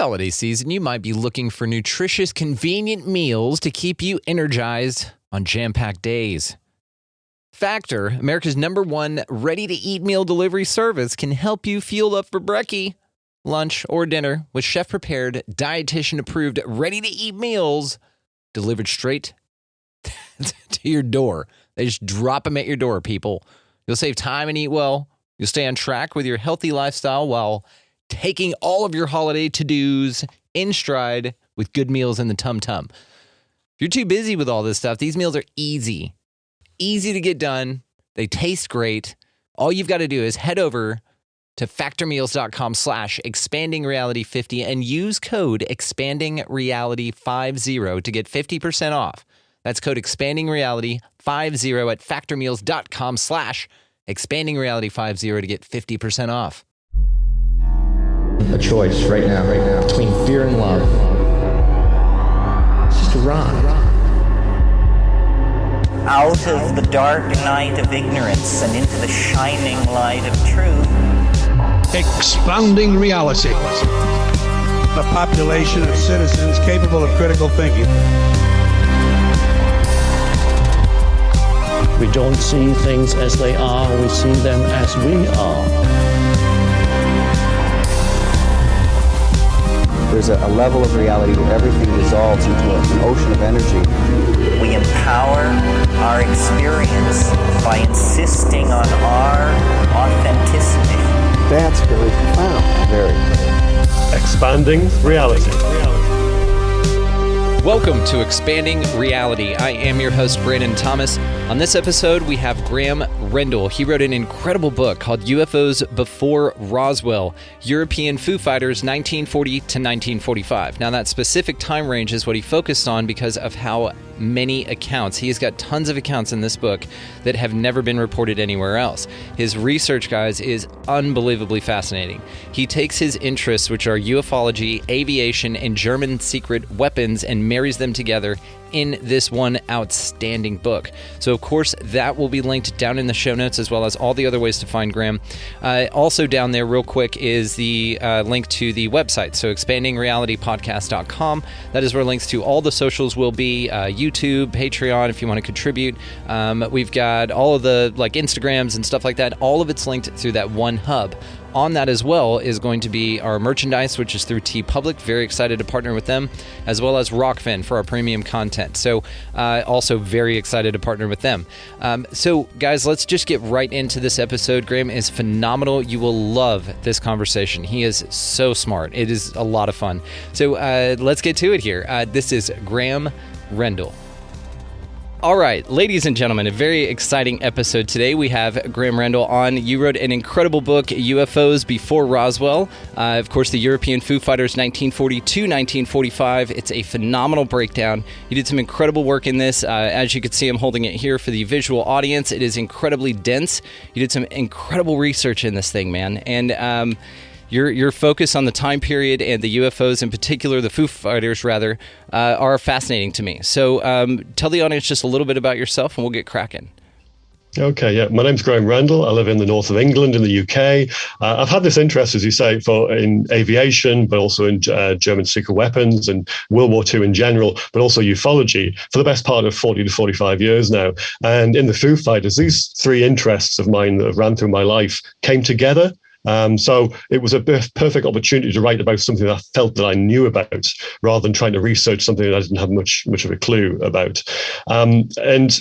holiday season, you might be looking for nutritious, convenient meals to keep you energized on jam-packed days. Factor, America's #1 ready-to-eat meal delivery service, can help you fuel up for brekkie, lunch, or dinner with chef-prepared, dietitian-approved, ready-to-eat meals delivered straight to your door. They just drop them at your door, people. You'll save time and eat well. You'll stay on track with your healthy lifestyle while taking all of your holiday to-dos in stride with good meals in the tum-tum. If you're too busy with all this stuff, these meals are easy to get done. They taste great. All you've got to do is head over to factormeals.com/expandingreality50 and use code expandingreality50 to get 50% off. That's code expandingreality50 at factormeals.com/expandingreality50 to get 50% off. A choice right now, between fear and love. It's just a rock. Out of the dark night of ignorance and into the shining light of truth. Expanding reality. A population of citizens capable of critical thinking. We don't see things as they are, we see them as we are. There's a level of reality where everything dissolves into an ocean of energy. We empower our experience by insisting on our authenticity. That's very profound. Very. Expanding reality. Welcome to Expanding Reality. I am your host, Brandon Thomas. On this episode, we have Graeme Rendall. He wrote an incredible book called UFOs Before Roswell, European Foo-Fighters 1940 to 1945. Now, that specific time range is what he focused on because of how many accounts. He has got tons of accounts in this book that have never been reported anywhere else. His research, guys, is unbelievably fascinating. He takes his interests, which are ufology, aviation, and German secret weapons, and marries them together in this one outstanding book. So, of course, that will be linked down in the show notes, as well as all the other ways to find Graeme. Also down there, real quick, is the link to the website. So expandingrealitypodcast.com. That is where links to all the socials will be. YouTube, Patreon, if you want to contribute. We've got all of the Instagrams and stuff like that. All of it's linked through that one hub. On that as well is going to be our merchandise, which is through TeePublic. Very excited to partner with them, as well as Rockfin for our premium content. So also very excited to partner with them. So guys, let's just get right into this episode. Graeme is phenomenal. You will love this conversation. He is so smart. It is a lot of fun. So let's get to it here. This is Graeme Rendall. All right, ladies and gentlemen, a very exciting episode today. We have Graeme Rendall on. You wrote an incredible book, UFOs Before Roswell. Of course, the European Foo-Fighters, 1940 to 1945. It's a phenomenal breakdown. You did some incredible work in this. As you can see, I'm holding it here for the visual audience. It is incredibly dense. You did some incredible research in this thing, man. And your focus on the time period and the UFOs in particular, the Foo-Fighters rather, are fascinating to me. So tell the audience just a little bit about yourself and we'll get cracking. Okay, yeah. My name's Graeme Rendall. I live in the north of England in the UK. I've had this interest, as you say, in aviation, but also in German secret weapons and World War II in general, but also ufology for the best part of 40 to 45 years now. And in the Foo Fighters, these three interests of mine that have ran through my life came together. So it was a perfect opportunity to write about something that I felt that I knew about, rather than trying to research something that I didn't have much of a clue about. And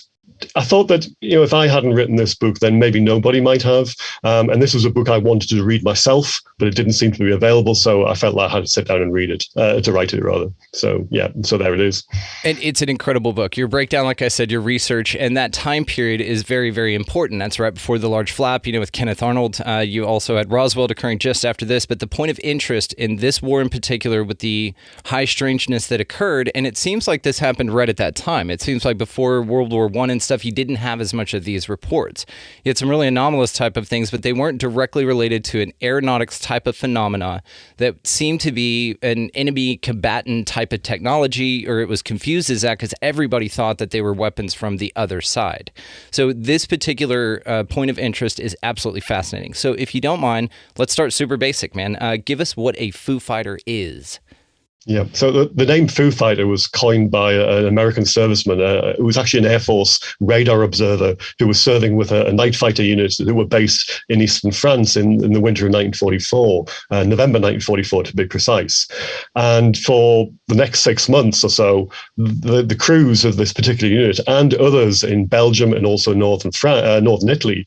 I thought that, if I hadn't written this book, then maybe nobody might have. And this was a book I wanted to read myself, but it didn't seem to be available. So I felt like I had to sit down and read it, to write it rather. So yeah, so there it is. And it's an incredible book. Your breakdown, like I said, your research, and that time period is very, very important. That's right before the large flap, with Kenneth Arnold. You also had Roswell occurring just after this. But the point of interest in this war in particular, with the high strangeness that occurred, and it seems like this happened right at that time. It seems like before World War I and stuff, you didn't have as much of these reports. You had some really anomalous type of things, but they weren't directly related to an aeronautics type of phenomena that seemed to be an enemy combatant type of technology, or it was confused as that because everybody thought that they were weapons from the other side. So this particular point of interest is absolutely fascinating. So if you don't mind, let's start super basic, man. Give us what a Foo Fighter is. Yeah, so the name Foo Fighter was coined by an American serviceman. It was actually an Air Force radar observer who was serving with a night fighter unit who were based in eastern France in the winter of 1944, November 1944 to be precise. And for the next 6 months or so, the crews of this particular unit and others in Belgium and also northern Italy,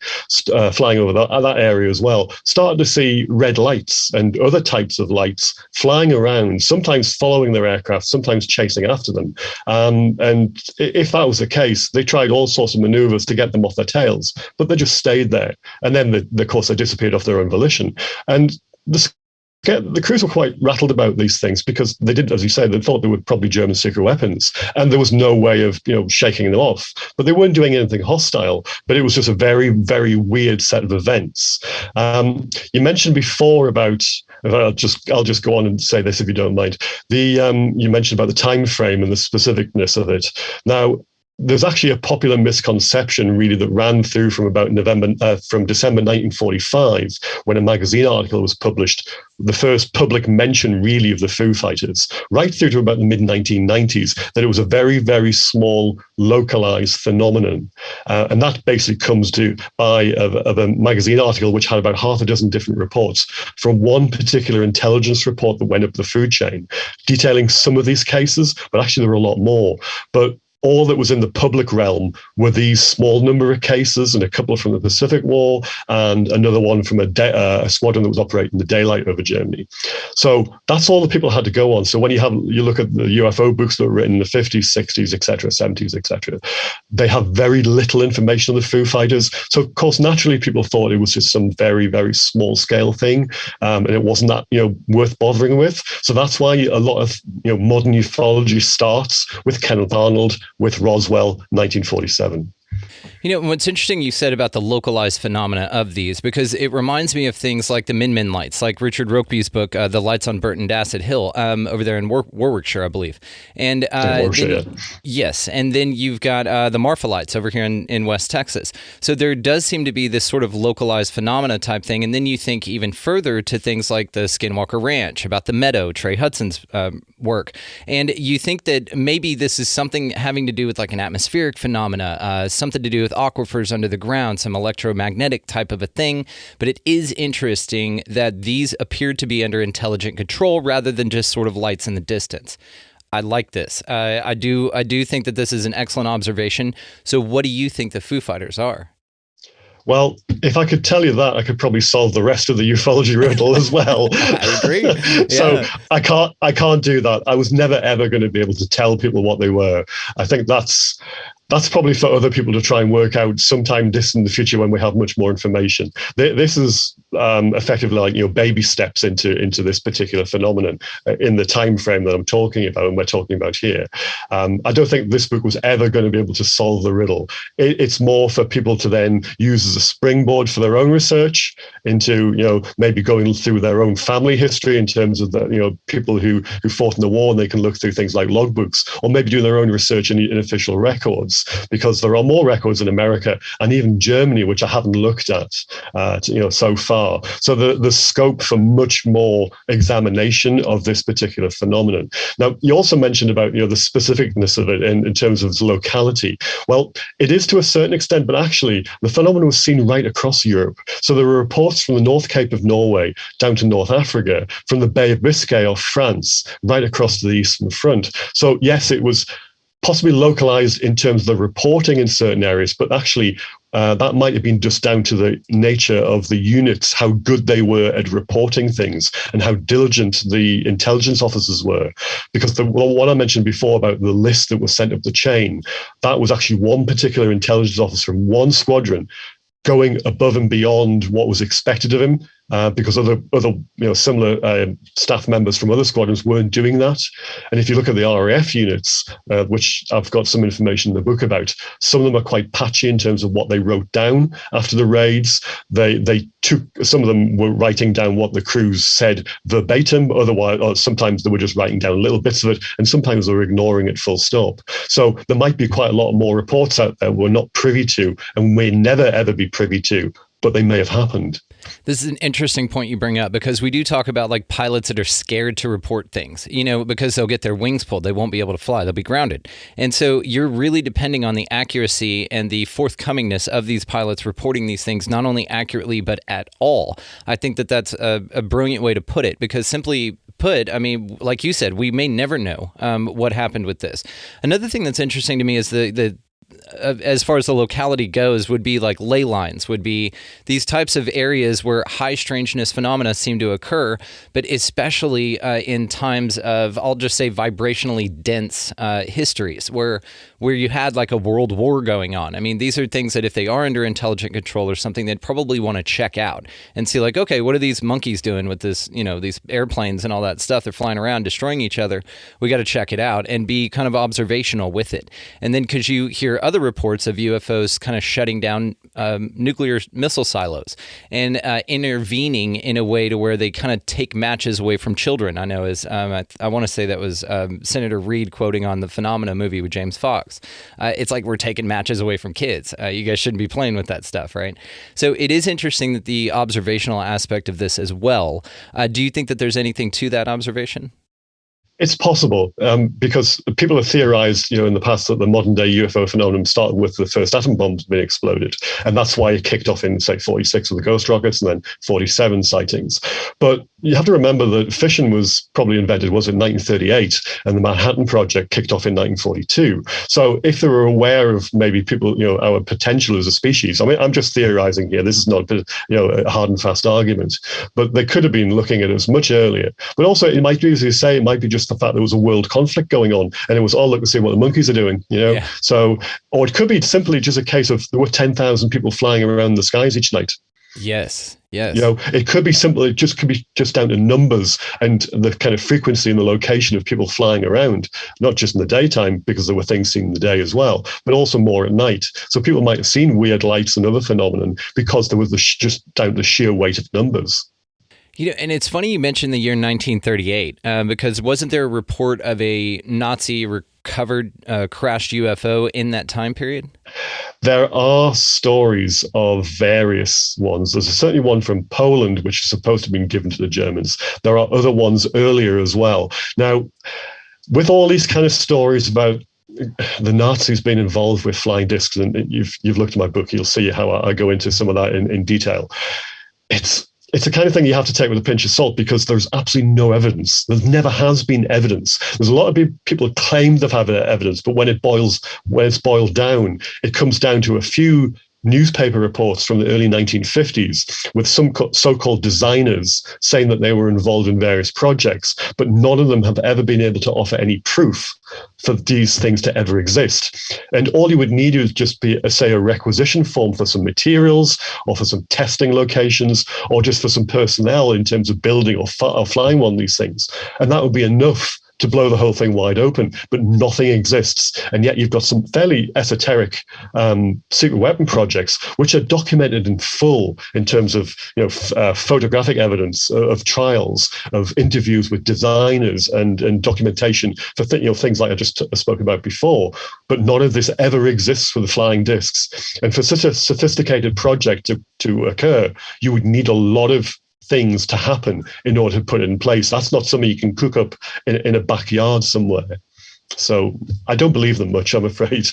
flying over that area as well, started to see red lights and other types of lights flying around, sometimes following their aircraft, sometimes chasing after them. And if that was the case, they tried all sorts of maneuvers to get them off their tails, but they just stayed there. And then, of course, they disappeared off their own volition. And the crews were quite rattled about these things because they did, as you say, they thought they were probably German secret weapons, and there was no way of shaking them off. But they weren't doing anything hostile. But it was just a very, very weird set of events. You mentioned before about. I'll just go on and say this if you don't mind. You mentioned about the time frame and the specificness of it. Now, there's actually a popular misconception really that ran through from about from December 1945, when a magazine article was published, the first public mention really of the Foo Fighters, right through to about the mid-1990s, that it was a very, very small localized phenomenon. And that basically comes by a magazine article which had about half a dozen different reports from one particular intelligence report that went up the food chain, detailing some of these cases, but actually there were a lot more. But all that was in the public realm were these small number of cases, and a couple from the Pacific War, and another one from a squadron that was operating in the daylight over Germany. So that's all the people had to go on. So when you look at the UFO books that were written in the 50s, 60s, etc., 70s, etc., they have very little information on the Foo Fighters. So of course, naturally, people thought it was just some very, very small scale thing, and it wasn't that worth bothering with. So that's why a lot of modern ufology starts with Kenneth Arnold, with Roswell, 1947. What's interesting you said about the localized phenomena of these, because it reminds me of things like the Min Min lights, like Richard Rokeby's book, The Lights on Burnt and Acid Hill, over there in Warwickshire, I believe. And yes, and then you've got the Marfa lights over here in West Texas. So there does seem to be this sort of localized phenomena type thing. And then you think even further to things like the Skinwalker Ranch, about the Meadow, Trey Hudson's work. And you think that maybe this is something having to do with like an atmospheric phenomena, something to do with aquifers under the ground, some electromagnetic type of a thing. But it is interesting that these appeared to be under intelligent control rather than just sort of lights in the distance. I like this. I do think that this is an excellent observation. So what do you think the Foo Fighters are? Well, if I could tell you that, I could probably solve the rest of the ufology riddle as well. I agree. Yeah. So I can't do that. I was never ever going to be able to tell people what they were. I think that's probably for other people to try and work out sometime distant in the future when we have much more information. This is effectively like baby steps into this particular phenomenon in the time frame that I'm talking about and we're talking about here. I don't think this book was ever going to be able to solve the riddle. It's more for people to then use as a springboard for their own research into maybe going through their own family history in terms of the people who fought in the war, and they can look through things like logbooks, or maybe do their own research in official records, because there are more records in America and even Germany which I haven't looked at so far. So the scope for much more examination of this particular phenomenon. Now, you also mentioned about the specificness of it in terms of its locality. Well, it is to a certain extent, but actually the phenomenon was seen right across Europe. So there were reports from the North Cape of Norway down to North Africa, from the Bay of Biscay off France, right across to the Eastern Front. So yes, it was possibly localized in terms of the reporting in certain areas, but actually that might have been just down to the nature of the units, how good they were at reporting things and how diligent the intelligence officers were. Because what I mentioned before about the list that was sent up the chain, that was actually one particular intelligence officer from one squadron going above and beyond what was expected of him, because other similar staff members from other squadrons weren't doing that. And if you look at the RAF units, which I've got some information in the book about, some of them are quite patchy in terms of what they wrote down after the raids. Some of them were writing down what the crews said verbatim, otherwise, or sometimes they were just writing down little bits of it, and sometimes they were ignoring it full stop. So there might be quite a lot more reports out there we're not privy to, and may never ever be privy to but they may have happened. This is an interesting point you bring up, because we do talk about like pilots that are scared to report things, because they'll get their wings pulled. They won't be able to fly. They'll be grounded. And so you're really depending on the accuracy and the forthcomingness of these pilots reporting these things, not only accurately, but at all. I think that that's a brilliant way to put it, because simply put, I mean, like you said, we may never know what happened with this. Another thing that's interesting to me is the as far as the locality goes, would be like ley lines, would be these types of areas where high strangeness phenomena seem to occur, but especially in times of, I'll just say, vibrationally dense histories where you had like a world war going on. I mean, these are things that if they are under intelligent control or something, they'd probably want to check out and see like, okay, what are these monkeys doing with this, these airplanes and all that stuff? They're flying around, destroying each other. We got to check it out and be kind of observational with it. And then because you hear other reports of UFOs kind of shutting down nuclear missile silos and intervening in a way to where they kind of take matches away from children. I know I want to say that was Senator Reid quoting on the Phenomena movie with James Fox. It's like we're taking matches away from kids. You guys shouldn't be playing with that stuff, right? So it is interesting that the observational aspect of this as well. Do you think that there's anything to that observation? It's possible because people have theorized, in the past that the modern day UFO phenomenon started with the first atom bombs being exploded. And that's why it kicked off in, say, 46 with the ghost rockets and then 47 sightings. But you have to remember that fission was probably invented, was in 1938, and the Manhattan Project kicked off in 1942. So if they were aware of maybe people, our potential as a species, I mean, I'm just theorizing here. This is not, a hard and fast argument, but they could have been looking at us much earlier. But also it might be, as you say, it might be just the fact there was a world conflict going on and it was, look to see what the monkeys are doing, Yeah. So, or it could be simply just a case of there were 10,000 people flying around the skies each night. Yes. It could be simple. It could be just down to numbers and the kind of frequency and the location of people flying around, not just in the daytime, because there were things seen in the day as well, but also more at night. So people might have seen weird lights and other phenomenon because there was just down to the sheer weight of numbers. And it's funny you mentioned the year 1938, because wasn't there a report of a Nazi recovered crashed UFO in that time period? There are stories of various ones. There's certainly one from Poland, which is supposed to have been given to the Germans. There are other ones earlier as well. Now, with all these kind of stories about the Nazis being involved with flying discs, and you've looked at my book, you'll see how I go into some of that in detail. It's the kind of thing you have to take with a pinch of salt because there's absolutely no evidence. There never has been evidence. There's a lot of people claim they've had evidence, but when it's boiled down, it comes down to a few newspaper reports from the early 1950s with some so-called designers saying that they were involved in various projects, but none of them have ever been able to offer any proof for these things to ever exist. And all you would need is just be, say, a requisition form for some materials or for some testing locations or just for some personnel in terms of building or flying one of these things. And that would be enough to blow the whole thing wide open, but nothing exists. And yet you've got some fairly esoteric secret weapon projects, which are documented in full in terms of photographic evidence of trials, of interviews with designers and documentation for things like I just spoke about before. But none of this ever exists for the flying discs. And for such a sophisticated project to occur, you would need a lot of things to happen in order to put it in place. That's not something you can cook up in a backyard somewhere. So I don't believe them much, I'm afraid.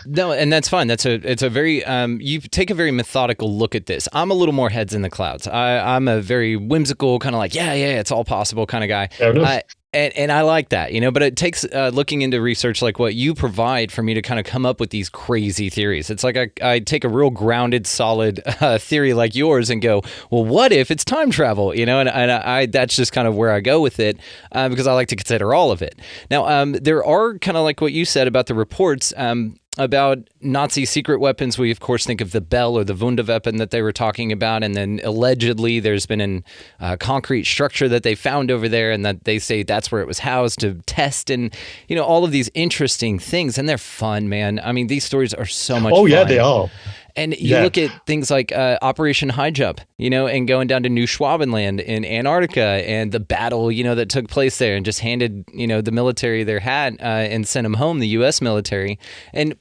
No, and that's fine. It's a very you take a very methodical look at this. I'm a little more heads in the clouds. I'm a very whimsical kind of like yeah, it's all possible kind of guy. Fair enough. And I like that, but it takes looking into research like what you provide for me to kind of come up with these crazy theories. It's like I take a real grounded, solid theory like yours and go, well, what if it's time travel? And I that's just kind of where I go with it because I like to consider all of it. Now, there are kind of like what you said about the reports about Nazi secret weapons. We, of course, think of the Bell or the Wunderwaffen that they were talking about. And then allegedly there's been a concrete structure that they found over there and that they say that's where it was housed to test and, all of these interesting things. And they're fun, man. I mean, these stories are so much fun. Oh, yeah, they are. And you look at things like Operation High Jump, and going down to New Schwabenland in Antarctica and the battle, that took place there, and just handed, the military their hat and sent them home, the U.S. military. And,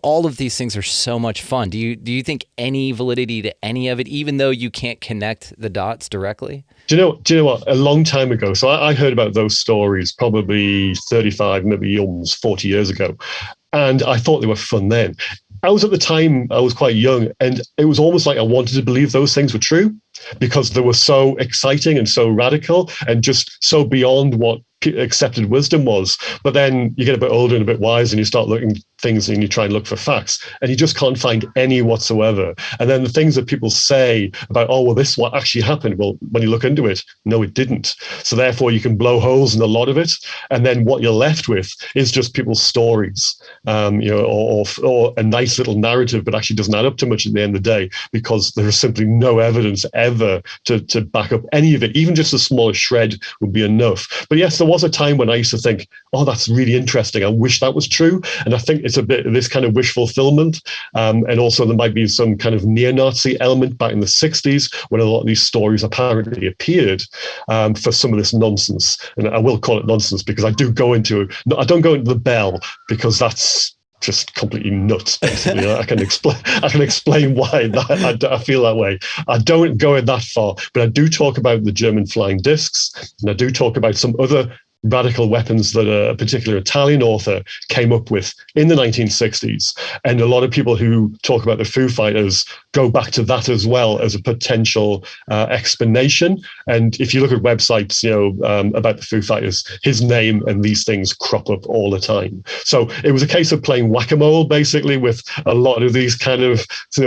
all of these things are so much fun. Do you think any validity to any of it, even though you can't connect the dots directly? Do you know what? A long time ago, so I heard about those stories probably 35, maybe almost 40 years ago. And I thought they were fun then. I was quite young, and it was almost like I wanted to believe those things were true because they were so exciting and so radical and just so beyond what accepted wisdom was. But then you get a bit older and a bit wise, and you start looking at things and you try and look for facts, and you just can't find any whatsoever. And then the things that people say about, oh, well, this is what actually happened. Well, when you look into it, no, it didn't. So therefore you can blow holes in a lot of it. And then what you're left with is just people's stories, or a nice little narrative, but actually doesn't add up to much at the end of the day, because there is simply no evidence ever to back up any of it. Even just a small shred would be enough. But yes, there was a time when I used to think, oh, that's really interesting. I wish that was true. And I think it's a bit of this kind of wish fulfillment. And also there might be some kind of neo-Nazi element back in the 60s when a lot of these stories apparently appeared for some of this nonsense. And I will call it nonsense because I don't go into the bell, because that's just completely nuts, basically. I can explain why I feel that way. I don't go in that far, but I do talk about the German flying discs, and I do talk about some other radical weapons that a particular Italian author came up with in the 1960s. And a lot of people who talk about the Foo-Fighters go back to that as well as a potential explanation. And if you look at websites, about the Foo-Fighters, his name and these things crop up all the time. So it was a case of playing whack-a-mole, basically, with a lot of these kind of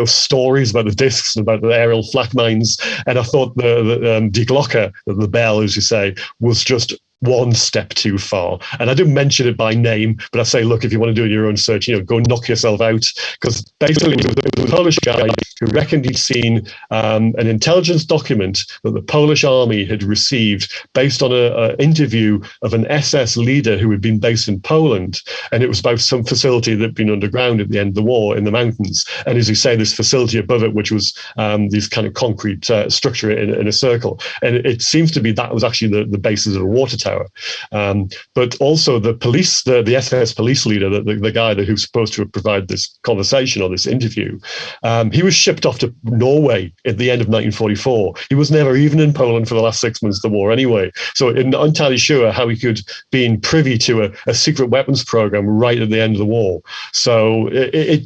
stories about the discs and about the aerial flak mines. And I thought the Die Glocke, the bell, as you say, was just one step too far. And I do mention it by name, but I say, look, if you want to do your own search, go knock yourself out. Because basically it was a Polish guy who reckoned he'd seen an intelligence document that the Polish army had received based on an interview of an SS leader who had been based in Poland. And it was about some facility that had been underground at the end of the war in the mountains. And as you say, this facility above it, which was this kind of concrete structure in a circle. And it seems to be that was actually the basis of the water tower. But also the police, the SS police leader, the guy who's supposed to have provided this conversation or this interview, he was shipped off to Norway at the end of 1944. He was never even in Poland for the last 6 months of the war anyway. So I'm not entirely sure how he could be privy to a secret weapons program right at the end of the war. So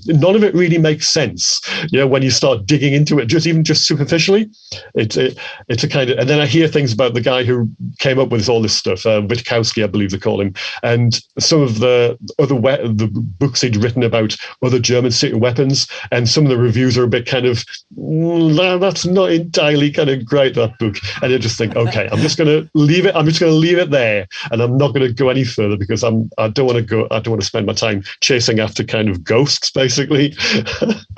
none of it really makes sense. When you start digging into it, just superficially, it's a kind of, and then I hear things about the guy who came up with all this stuff, Witkowski, I believe they call him, and some of the the books he'd written about other German secret weapons, and some of the reviews are a bit kind of, that's not entirely kind of great, that book. And I just think, okay, I'm just going to leave it there, and I'm not going to go any further because I don't want to spend my time chasing after kind of ghosts, basically.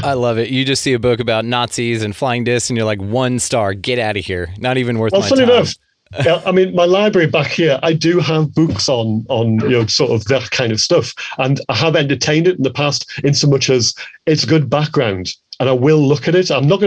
I love it. You just see a book about Nazis and flying discs, and you're like, 1 star, get out of here. Not even worth my time. Funny enough, I mean, my library back here, I do have books on sort of that kind of stuff, and I have entertained it in the past in so much as it's good background, and I will look at it. I'm not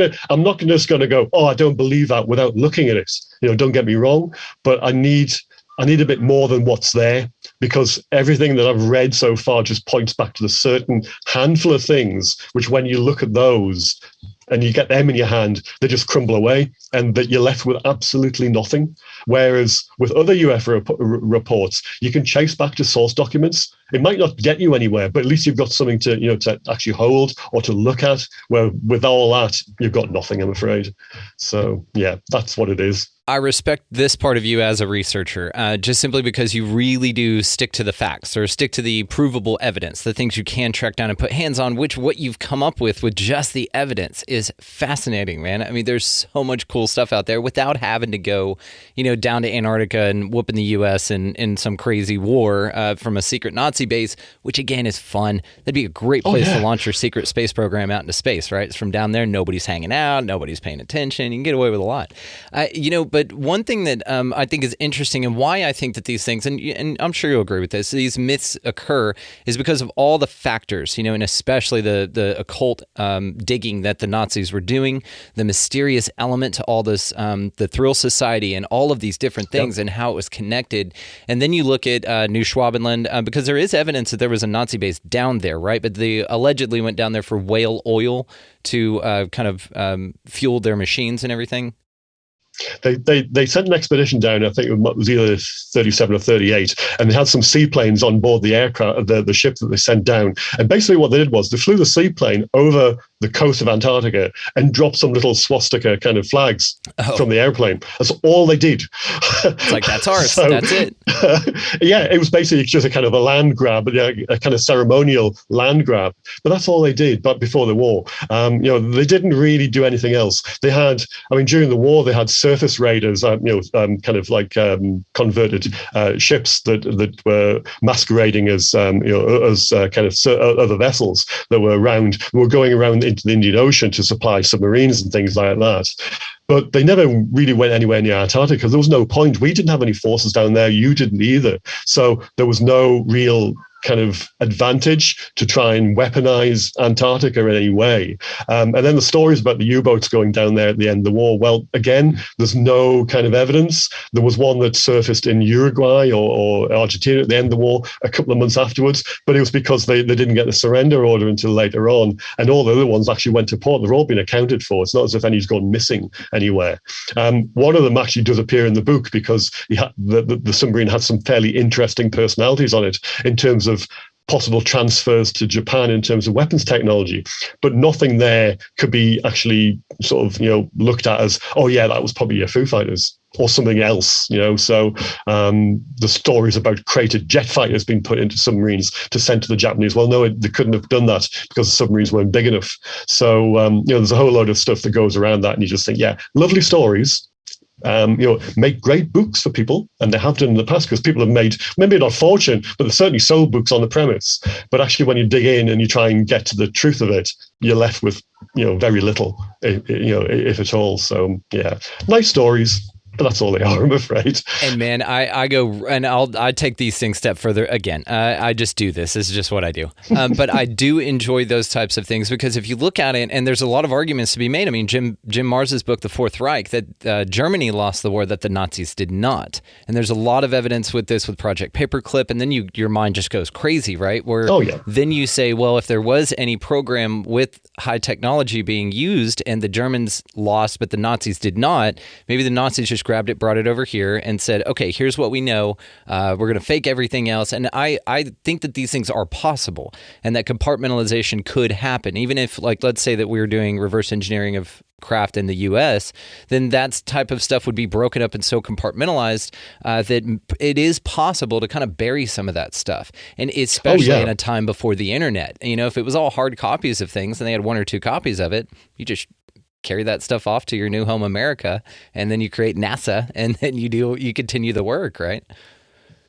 just going to go, oh, I don't believe that without looking at it. Don't get me wrong, but I need a bit more than what's there, because everything that I've read so far just points back to the certain handful of things which, when you look at those and you get them in your hand, they just crumble away, and that you're left with absolutely nothing. Whereas with other UFO reports, you can chase back to source documents. It might not get you anywhere, but at least you've got something to actually hold or to look at, where with all that, you've got nothing, I'm afraid. So yeah, that's what it is. I respect this part of you as a researcher, just simply because you really do stick to the facts, or stick to the provable evidence, the things you can track down and put hands on, which what you've come up with just the evidence is fascinating, man. I mean, there's so much cool stuff out there without having to go, down to Antarctica and whooping the U.S. in some crazy war from a secret Nazi base, which again is fun. That'd be a great place to launch your secret space program out into space, right? It's from down there, nobody's hanging out, nobody's paying attention. You can get away with a lot. But one thing that I think is interesting, and why I think that these things, and I'm sure you'll agree with this, these myths occur is because of all the factors, and especially the occult digging that the Nazis were doing, the mysterious element to all this, the Thrill Society and all of these different things and how it was connected. And then you look at New Schwabenland, because there is evidence that there was a Nazi base down there, right? But they allegedly went down there for whale oil to kind of fuel their machines and everything. They sent an expedition down. I think it was either 37 or 38, and they had some seaplanes on board the aircraft, the ship that they sent down. And basically, what they did was they flew the seaplane over the coast of Antarctica and dropped some little swastika kind of flags from the airplane. That's all they did. It's like, that's ours. So, that's it. Yeah, it was basically just a kind of a land grab, a kind of ceremonial land grab. But that's all they did. But before the war, they didn't really do anything else. They had, during the war, they had surface raiders, kind of like converted ships that were masquerading as kind of other vessels that were going around into the Indian Ocean to supply submarines and things like that. But they never really went anywhere near Antarctica because there was no point. We didn't have any forces down there. You didn't either. So there was no real kind of advantage to try and weaponize Antarctica in any way. And then the stories about the U-boats going down there at the end of the war, well, again, there's no kind of evidence. There was one that surfaced in Uruguay or Argentina at the end of the war a couple of months afterwards, but it was because they didn't get the surrender order until later on. And all the other ones actually went to port. They've all been accounted for. It's not as if any's gone missing anywhere. One of them actually does appear in the book because the submarine had some fairly interesting personalities on it in terms of possible transfers to Japan in terms of weapons technology, but nothing there could be actually sort of, looked at as, oh yeah, that was probably a Foo-Fighters or something else, So the stories about crated jet fighters being put into submarines to send to the Japanese, well, no, they couldn't have done that because the submarines weren't big enough. So, there's a whole load of stuff that goes around that, and you just think, yeah, lovely stories. Make great books for people, and they have done in the past because people have made maybe not a fortune, but they've certainly sold books on the premise. But actually, when you dig in and you try and get to the truth of it, you're left with very little, if at all. So yeah, nice stories. But that's all they are, I'm afraid. And man, I go and I take these things a step further. Again, I just do this. This is just what I do. But I do enjoy those types of things because if you look at it, and there's a lot of arguments to be made. Jim Mars's book, The Fourth Reich, that Germany lost the war, that the Nazis did not. And there's a lot of evidence with this, with Project Paperclip. And then your mind just goes crazy, right? Where then you say, well, if there was any program with high technology being used and the Germans lost, but the Nazis did not, maybe the Nazis just grabbed it, brought it over here, and said, okay, here's what we know. We're going to fake everything else. And I think that these things are possible and that compartmentalization could happen. Even if, like, let's say that we were doing reverse engineering of craft in the U.S., then that type of stuff would be broken up and so compartmentalized that it is possible to kind of bury some of that stuff. And especially in a time before the internet. If it was all hard copies of things and they had one or two copies of it, you just carry that stuff off to your new home America, and then you create NASA, and then you continue the work, right?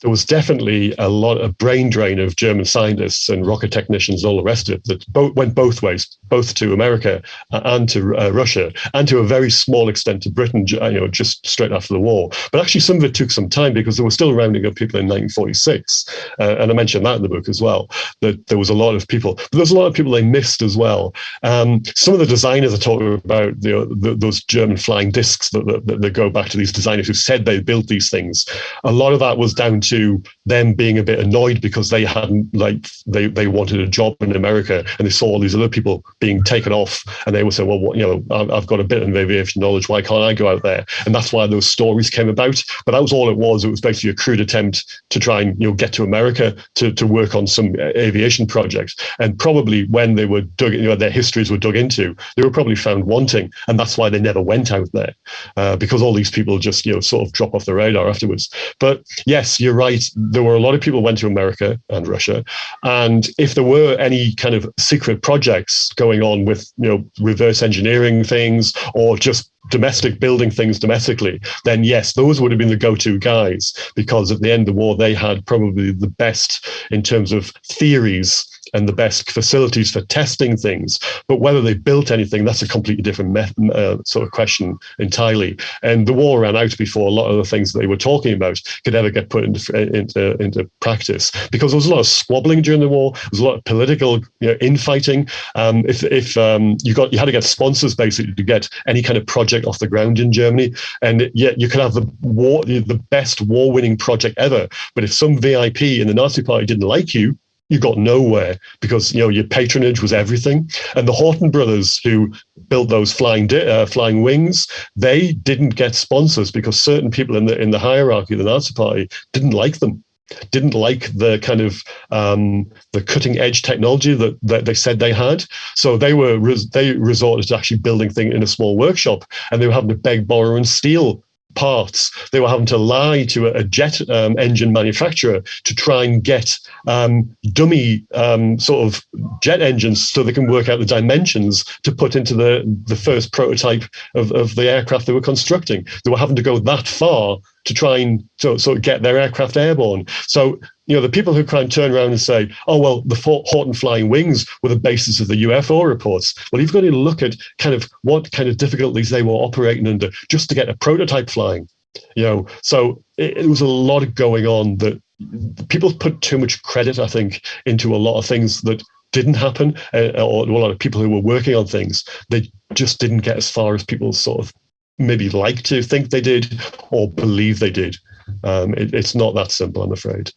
There was definitely a lot of brain drain of German scientists and rocket technicians and all the rest of it that went both ways, both to America and to Russia, and to a very small extent to Britain, just straight after the war. But actually, some of it took some time because they were still rounding up people in 1946. And I mentioned that in the book as well, that there was a lot of people. But there's a lot of people they missed as well. Some of the designers are talking about those German flying discs that go back to these designers who said they built these things. A lot of that was down to them being a bit annoyed because they hadn't, they wanted a job in America and they saw all these other people being taken off, and they were saying, well, I've got a bit of aviation knowledge, why can't I go out there? And that's why those stories came about. But that was all it was. It was basically a crude attempt to try and get to America to work on some aviation projects. And probably when they were their histories were dug into, they were probably found wanting, and that's why they never went out there, because all these people just sort of drop off the radar afterwards. But yes, you're right. There were a lot of people who went to America and Russia, and if there were any kind of secret projects going on with reverse engineering things or just domestic building things domestically, then yes, those would have been the go-to guys, because at the end of the war they had probably the best in terms of theories and the best facilities for testing things. But whether they built anything, that's a completely different sort of question entirely. And the war ran out before a lot of the things that they were talking about could ever get put into practice, because there was a lot of squabbling during the war. There was a lot of political infighting. If you had to get sponsors basically to get any kind of project off the ground in Germany, and yet you could have the best war-winning project ever. But if some VIP in the Nazi Party didn't like you, you got nowhere, because your patronage was everything. And the Horton brothers, who built those flying wings, they didn't get sponsors because certain people in the hierarchy of the Nazi Party didn't like them, didn't like the kind of the cutting edge technology that they said they had. So they resorted to actually building things in a small workshop, and they were having to beg, borrow, and steal parts. They were having to lie to a jet engine manufacturer to try and get dummy sort of jet engines so they can work out the dimensions to put into the first prototype of the aircraft they were constructing. They were having to go that far to try and sort of get their aircraft airborne. So, the people who try and turn around and say, oh, well, the Horton flying wings were the basis of the UFO reports. Well, you've got to look at kind of what kind of difficulties they were operating under just to get a prototype flying. So it was a lot going on that people put too much credit, I think, into a lot of things that didn't happen, or a lot of people who were working on things. They just didn't get as far as people sort of maybe like to think they did or believe they did. It's not that simple, I'm afraid.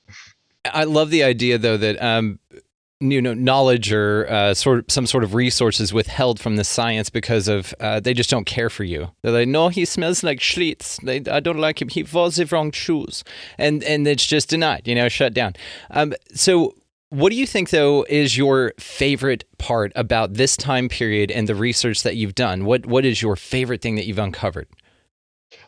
I love the idea, though, that knowledge or some sort of resources withheld from the science because of they just don't care for you. They're like, no, he smells like Schlitz. I don't like him. He wore the wrong shoes, and it's just denied. Shut down. So, what do you think, though, is your favorite part about this time period and the research that you've done? What is your favorite thing that you've uncovered?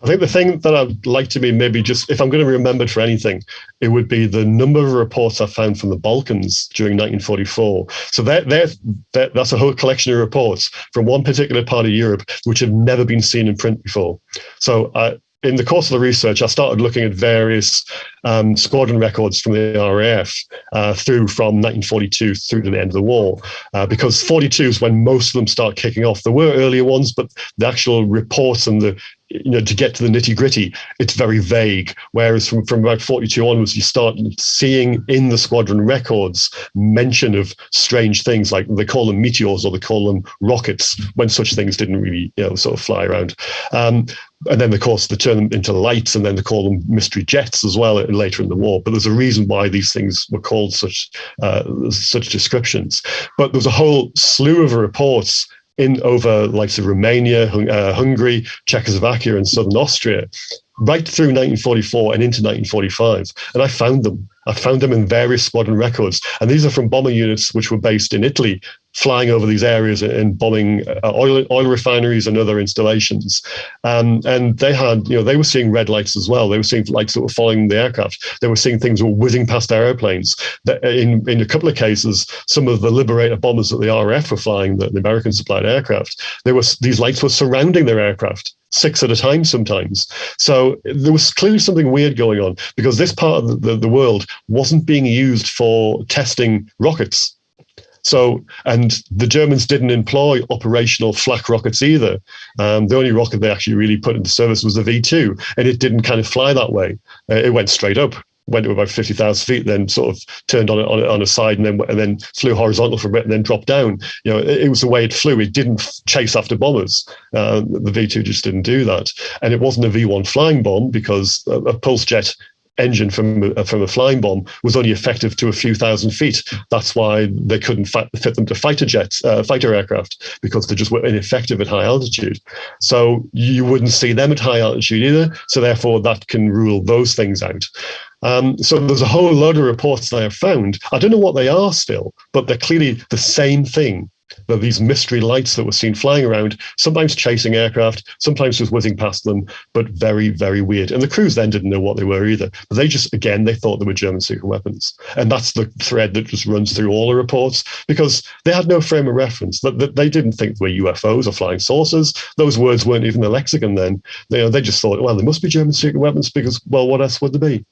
I think the thing that I'd like to be maybe just, if I'm going to be remembered for anything, it would be the number of reports I found from the Balkans during 1944. So that's a whole collection of reports from one particular part of Europe which have never been seen in print before. So in the course of the research, I started looking at various squadron records from the RAF from 1942 through to the end of the war, because 42 is when most of them start kicking off. There were earlier ones, but the actual reports and to get to the nitty gritty, it's very vague. Whereas from about 42 onwards, you start seeing in the squadron records mention of strange things, like they call them meteors or they call them rockets, when such things didn't really sort of fly around. And then, of course, they turn them into lights, and then they call them mystery jets as well later in the war. But there's a reason why these things were called such descriptions. But there's a whole slew of reports over likes of Romania, Hungary, Czechoslovakia, and southern Austria, right through 1944 and into 1945. And I found them in various squadron records. And these are from bomber units which were based in Italy, flying over these areas and bombing oil refineries and other installations. And they had, they were seeing red lights as well. They were seeing lights that were following the aircraft. They were seeing things that were whizzing past airplanes. In a couple of cases, some of the Liberator bombers that the RAF were flying, the American supplied aircraft, these lights were surrounding their aircraft, 6 at a time sometimes. So there was clearly something weird going on, because this part of the world wasn't being used for testing rockets. So, and the Germans didn't employ operational flak rockets either. The only rocket they actually really put into service was the V2, and it didn't kind of fly that way. It went straight up, went to about 50,000 feet, then sort of turned on a side, and then flew horizontal for a bit, and then dropped down. It was the way it flew. It didn't chase after bombers. The V2 just didn't do that, and it wasn't a V1 flying bomb, because a pulse jet engine from a flying bomb was only effective to a few thousand feet. That's why they couldn't fit them to fighter aircraft, because they just were ineffective at high altitude. So you wouldn't see them at high altitude either. So therefore, that can rule those things out. So there's a whole load of reports that I have found. I don't know what they are still, but they're clearly the same thing. They're these mystery lights that were seen flying around, sometimes chasing aircraft, sometimes just whizzing past them, but very, very weird. And the crews then didn't know what they were either. But they thought they were German secret weapons. And that's the thread that just runs through all the reports, because they had no frame of reference. They didn't think they were UFOs or flying saucers. Those words weren't even in the lexicon then. They just thought, well, they must be German secret weapons, because, well, what else would they be?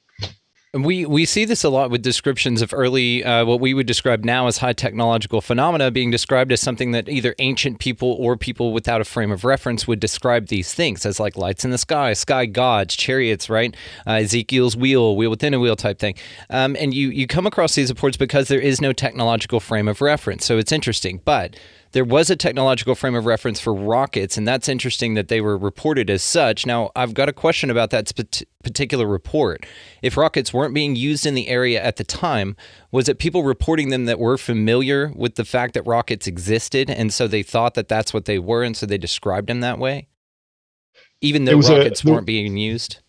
We see this a lot with descriptions of early, what we would describe now as high technological phenomena being described as something that either ancient people or people without a frame of reference would describe these things as, like lights in the sky, sky gods, chariots, right? Ezekiel's wheel within a wheel type thing. And you come across these reports because there is no technological frame of reference. So it's interesting. But there was a technological frame of reference for rockets, and that's interesting that they were reported as such. Now, I've got a question about that particular report. If rockets weren't being used in the area at the time, was it people reporting them that were familiar with the fact that rockets existed, and so they thought that that's what they were, and so they described them that way? Even though rockets weren't being used?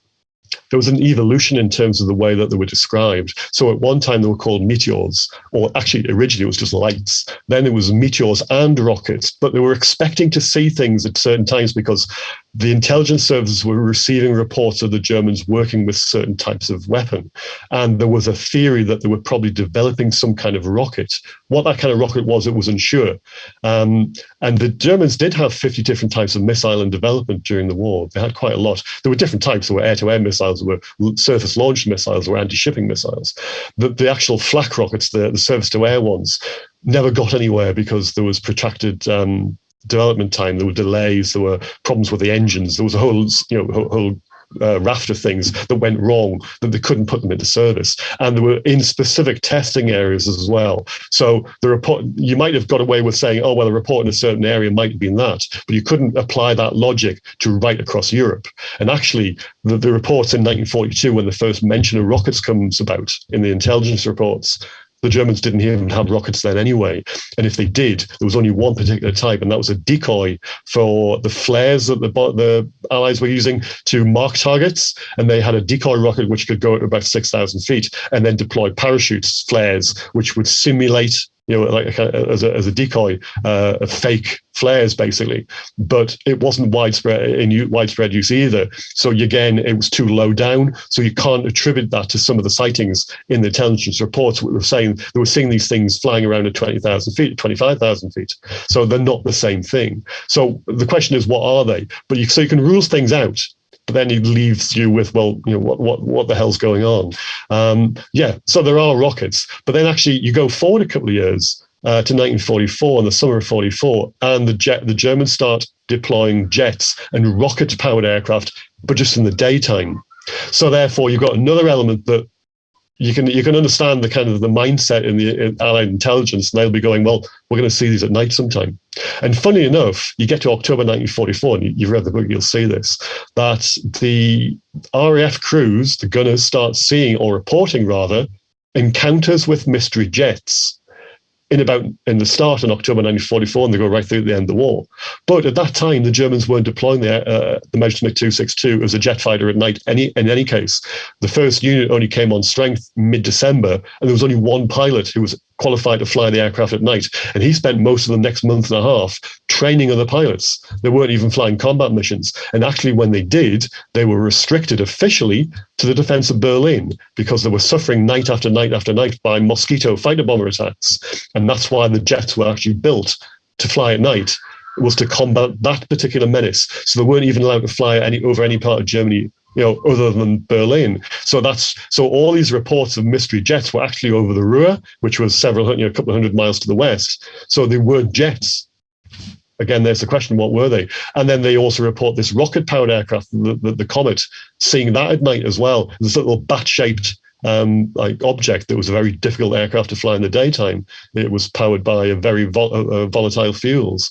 There was an evolution in terms of the way that they were described. So at one time they were called meteors, or actually originally it was just lights. Then it was meteors and rockets, but they were expecting to see things at certain times because the intelligence services were receiving reports of the Germans working with certain types of weapon. And there was a theory that they were probably developing some kind of rocket. What that kind of rocket was, it was unsure. And the Germans did have 50 different types of missile in development during the war. They had quite a lot. There were different types. There were air-to-air missiles, there were surface-launched missiles, there were anti-shipping missiles. The actual flak rockets, the surface-to-air ones, never got anywhere because there was protracted development time. There were delays. There were problems with the engines. There was a whole raft of things that went wrong that they couldn't put them into service, and they were in specific testing areas as well. So the report, you might have got away with saying, "Oh, well, a report in a certain area might have been that," but you couldn't apply that logic to right across Europe. And actually, the reports in 1942, when the first mention of rockets comes about in the intelligence reports, the Germans didn't even have rockets then anyway. And if they did, there was only one particular type, and that was a decoy for the flares that the Allies were using to mark targets. And they had a decoy rocket which could go at about 6,000 feet and then deploy parachutes, flares, which would simulate, like as a decoy, fake flares basically, but it wasn't widespread use either. So again, it was too low down. So you can't attribute that to some of the sightings in the intelligence reports. We were saying they were seeing these things flying around at 20,000 feet, 25,000 feet. So they're not the same thing. So the question is, what are they? But you can rule things out. But then it leaves you with, well, what the hell's going on? So there are rockets. But then actually you go forward a couple of years to 1944, in the summer of 44, and the Germans start deploying jets and rocket-powered aircraft, but just in the daytime. So therefore, you've got another element that you can understand the kind of the mindset in the Allied intelligence, and they'll be going, well, we're going to see these at night sometime. And funny enough, you get to October 1944, and you've read the book, you'll see this, that the RAF crews, the gunners, start seeing, or reporting rather, encounters with mystery jets in the start in October 1944, and they go right through the end of the war. But at that time, the Germans weren't deploying the Messerschmitt 262 as a jet fighter at night. In any case, the first unit only came on strength mid-December, and there was only one pilot who was qualified to fly the aircraft at night, and he spent most of the next month and a half training other pilots. They weren't even flying combat missions, and actually when they did, they were restricted officially to the defense of Berlin because they were suffering night after night after night by Mosquito fighter bomber attacks, and that's why the jets were actually built to fly at night, was to combat that particular menace. So they weren't even allowed to fly over any part of Germany, other than Berlin. So all these reports of mystery jets were actually over the Ruhr, which was a couple of hundred miles to the west. So they weren't jets. Again, there's the question, what were they? And then they also report this rocket-powered aircraft, the Comet, seeing that at night as well. This little bat-shaped object that was a very difficult aircraft to fly in the daytime. It was powered by a very volatile fuels.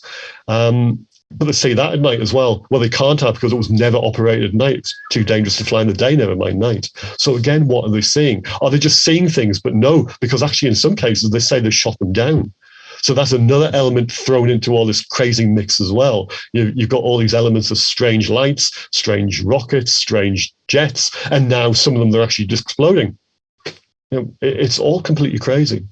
But they see that at night as well. Well, they can't have, because it was never operated at night. It's too dangerous to fly in the day, never mind night. So again, what are they seeing? Are they just seeing things? But no, because actually in some cases they say they shot them down. So that's another element thrown into all this crazy mix as well. You've got all these elements of strange lights, strange rockets, strange jets, and now some of them they're actually just exploding. It's all completely crazy.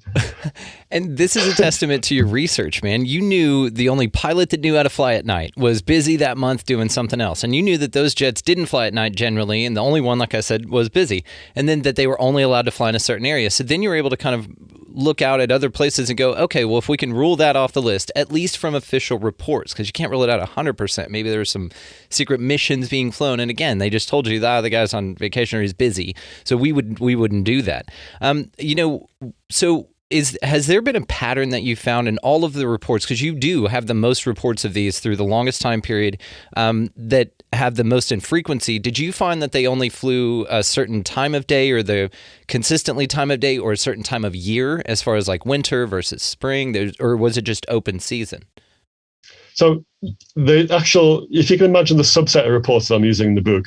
And this is a testament to your research, man. You knew the only pilot that knew how to fly at night was busy that month doing something else. And you knew that those jets didn't fly at night generally, and the only one, like I said, was busy. And then that they were only allowed to fly in a certain area. So then you were able to kind of look out at other places and go, okay, well, if we can rule that off the list, at least from official reports, because you can't rule it out 100%. Maybe there's some secret missions being flown. And again, they just told you that the guy's on vacation or he's busy. So we wouldn't do that. Has there been a pattern that you found in all of the reports? Because you do have the most reports of these through the longest time period, that have the most in frequency. Did you find that they only flew a certain time of day, or the consistently time of day, or a certain time of year, as far as like winter versus spring, or was it just open season? So if you can imagine the subset of reports that I'm using in the book,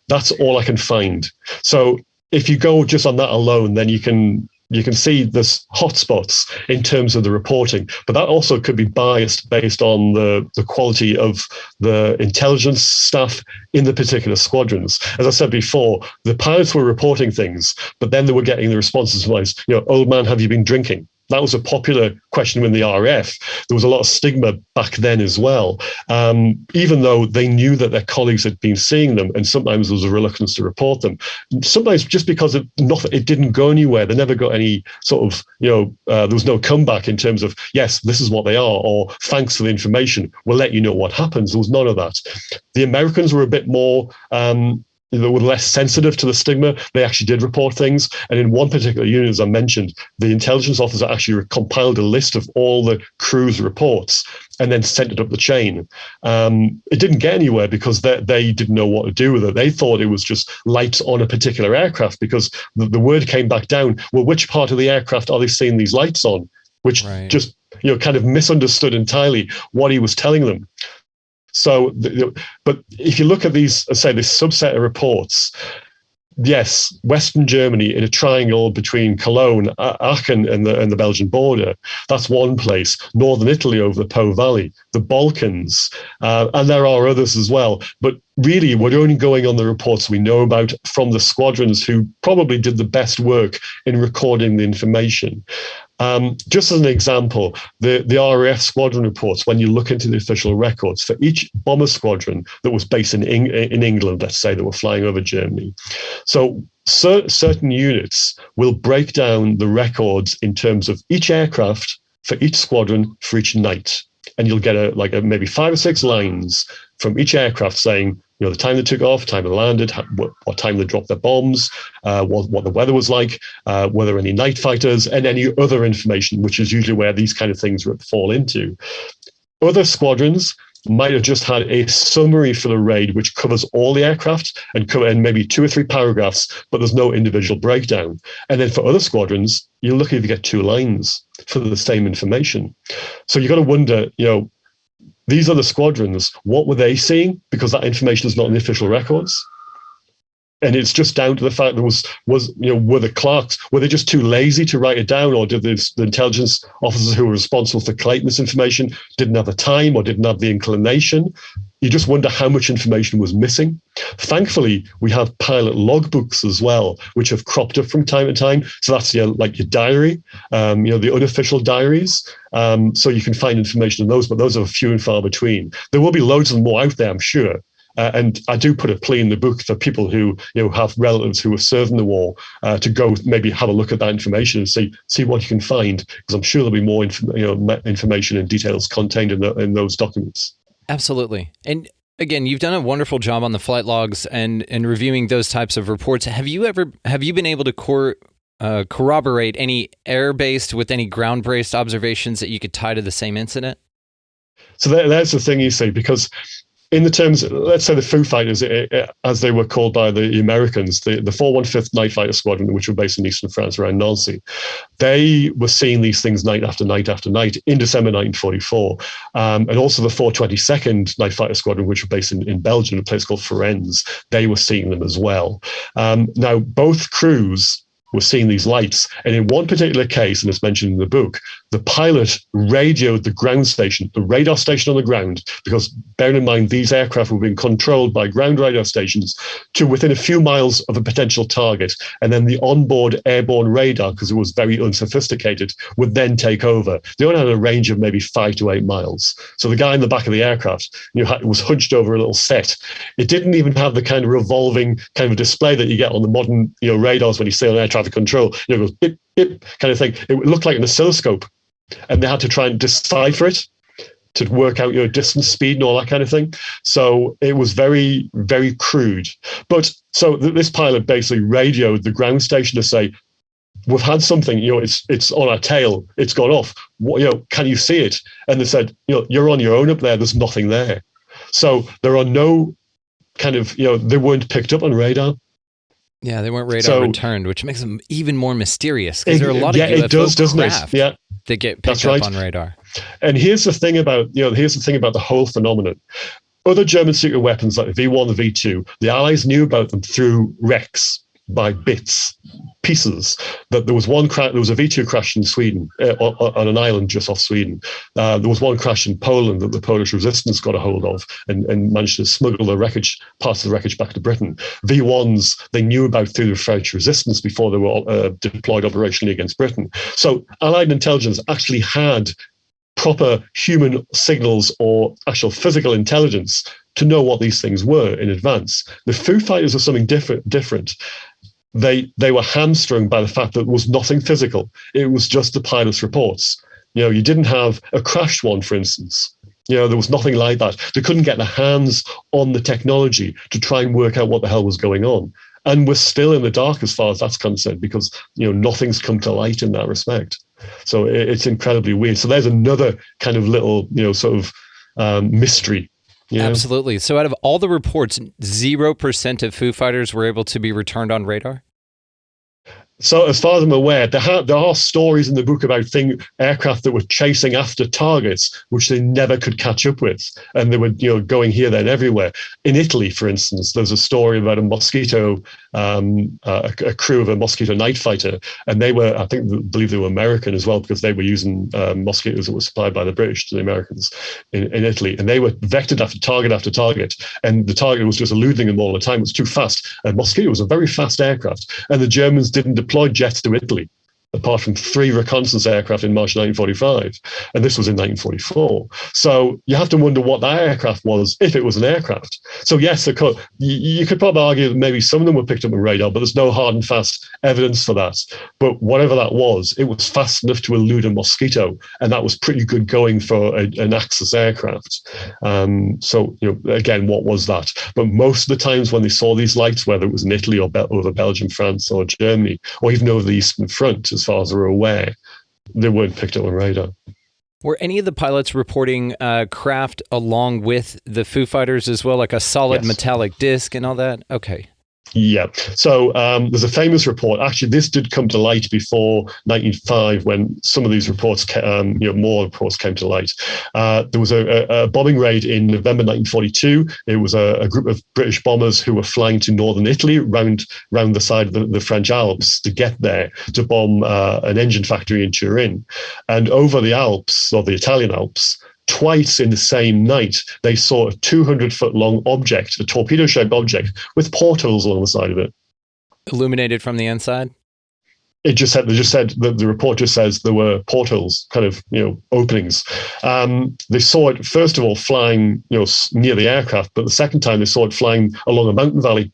that's all I can find. So if you go just on that alone, then you can see there's hotspots in terms of the reporting, but that also could be biased based on the quality of the intelligence staff in the particular squadrons. As I said before, the pilots were reporting things, but then they were getting the responses like, old man, have you been drinking? That was a popular question in the RAF. There was a lot of stigma back then as well, even though they knew that their colleagues had been seeing them, and sometimes there was a reluctance to report them. Sometimes just because it didn't go anywhere. They never got any sort of, there was no comeback in terms of, yes, this is what they are, or thanks for the information, we'll let you know what happens. There was none of that. The Americans were a bit more... they were less sensitive to the stigma. They actually did report things. And in one particular unit, as I mentioned, the intelligence officer actually compiled a list of all the crew's reports and then sent it up the chain. It didn't get anywhere because they didn't know what to do with it. They thought it was just lights on a particular aircraft, because the word came back down, well, which part of the aircraft are they seeing these lights on? Which just, kind of misunderstood entirely what he was telling them. So, but if you look at these, say, this subset of reports, yes, Western Germany in a triangle between Cologne, Aachen, and the Belgian border, that's one place. Northern Italy over the Po Valley, the Balkans, and there are others as well. But really, we're only going on the reports we know about from the squadrons who probably did the best work in recording the information. Just as an example, the RAF squadron reports, when you look into the official records, for each bomber squadron that was based in England, let's say, that were flying over Germany. So certain units will break down the records in terms of each aircraft for each squadron for each night. And you'll get maybe 5 or 6 lines from each aircraft saying, the time they took off, time they landed, what time they dropped their bombs, what the weather was like, were there any night fighters, and any other information, which is usually where these kind of things fall into. Other squadrons might have just had a summary for the raid, which covers all the aircraft and maybe 2 or 3 paragraphs, but there's no individual breakdown. And then for other squadrons, you're lucky if you get 2 lines for the same information. So you've got to wonder, these other squadrons, what were they seeing? Because that information is not in the official records. And it's just down to the fact there were the clerks, were they just too lazy to write it down, or did the intelligence officers who were responsible for collating this information didn't have the time or didn't have the inclination? You just wonder how much information was missing. Thankfully, we have pilot logbooks as well, which have cropped up from time to time. So that's your diary, the unofficial diaries. So you can find information in those, but those are few and far between. There will be loads of them more out there, I'm sure. And I do put a plea in the book for people who have relatives who have served in the war to go maybe have a look at that information and see what you can find, because I'm sure there'll be more information and details contained in those documents. Absolutely. And again, you've done a wonderful job on the flight logs and reviewing those types of reports. Have you been able to corroborate any air-based with any ground-based observations that you could tie to the same incident? So that's the thing, you see, because in the terms, let's say the Foo-Fighters, as they were called by the Americans, the 415th Night Fighter Squadron, which were based in eastern France around Nancy, they were seeing these things night after night after night in December 1944. And also the 422nd Night Fighter Squadron, which were based in Belgium, a place called Firenze, they were seeing them as well. Now, both crews were seeing these lights. And in one particular case, and it's mentioned in the book, the pilot radioed the ground station, the radar station on the ground, because bearing in mind, these aircraft were being controlled by ground radar stations to within a few miles of a potential target. And then the onboard airborne radar, because it was very unsophisticated, would then take over. They only had a range of maybe 5 to 8 miles. So the guy in the back of the aircraft was hunched over a little set. It didn't even have the kind of revolving kind of display that you get on the modern radars when you see on air traffic control. It goes beep, kind of thing. It looked like an oscilloscope, and they had to try and decipher it to work out your distance, speed, and all that kind of thing. So it was very, very crude. But so this pilot basically radioed the ground station to say, "We've had something. It's on our tail. It's gone off. Can you see it?" And they said, "You're on your own up there. There's nothing there." So there are no kind of, they weren't picked up on radar. Yeah, they weren't radar returned, which makes them even more mysterious, because there are a lot of UFO it does, doesn't craft it? that get picked up on radar. And here's the thing about the whole phenomenon. Other German secret weapons like the V1, the V2, the Allies knew about them through wrecks, by bits, pieces. That there was one crash. There was a V2 crash in Sweden, on an island just off Sweden. There was one crash in Poland that the Polish resistance got a hold of and managed to smuggle the wreckage, parts of the wreckage, back to Britain. V1s they knew about through the French resistance before they were deployed operationally against Britain. So Allied intelligence actually had proper human signals or actual physical intelligence to know what these things were in advance. The Foo-Fighters were something different. They were hamstrung by the fact that there was nothing physical. It was just the pilots' reports. You didn't have a crashed one, for instance. There was nothing like that. They couldn't get their hands on the technology to try and work out what the hell was going on. And we're still in the dark as far as that's concerned, because nothing's come to light in that respect. So it's incredibly weird. So there's another kind of little mystery. Absolutely. So out of all the reports, 0% of Foo-Fighters were able to be returned on radar? So as far as I'm aware, there are stories in the book about aircraft that were chasing after targets which they never could catch up with, and they were going here, there, and everywhere. In Italy, for instance, there's a story about a Mosquito, a crew of a Mosquito night fighter, and they were, I believe they were American as well, because they were using mosquitoes that were supplied by the British to the Americans in Italy, and they were vectored after target, and the target was just eluding them all the time. It was too fast. And Mosquito was a very fast aircraft, and the Germans didn't deploy jets to Italy, apart from 3 reconnaissance aircraft in March 1945, and this was in 1944. So you have to wonder what that aircraft was, if it was an aircraft. So yes, you could probably argue that maybe some of them were picked up on radar, but there's no hard and fast evidence for that. But whatever that was, it was fast enough to elude a Mosquito, and that was pretty good going for an Axis aircraft. So again, what was that? But most of the times when they saw these lights, whether it was in Italy or over Belgium, France, or Germany, or even over the Eastern Front, as far as they're aware, they weren't picked up on radar. Were any of the pilots reporting craft along with the Foo-Fighters as well, like a solid metallic disc and all that? Okay. Yeah. So there's a famous report. Actually, this did come to light before 1905, when some of these reports, more reports came to light. There was a bombing raid in November 1942. It was a group of British bombers who were flying to northern Italy, round the side of the French Alps, to get there to bomb an engine factory in Turin. And over the Alps, or the Italian Alps, twice in the same night, they saw a 200-foot-long object, a torpedo-shaped object, with portholes along the side of it. Illuminated from the inside? They just said the report just says there were portholes, kind of, openings. They saw it, first of all, flying, near the aircraft, but the second time they saw it flying along a mountain valley.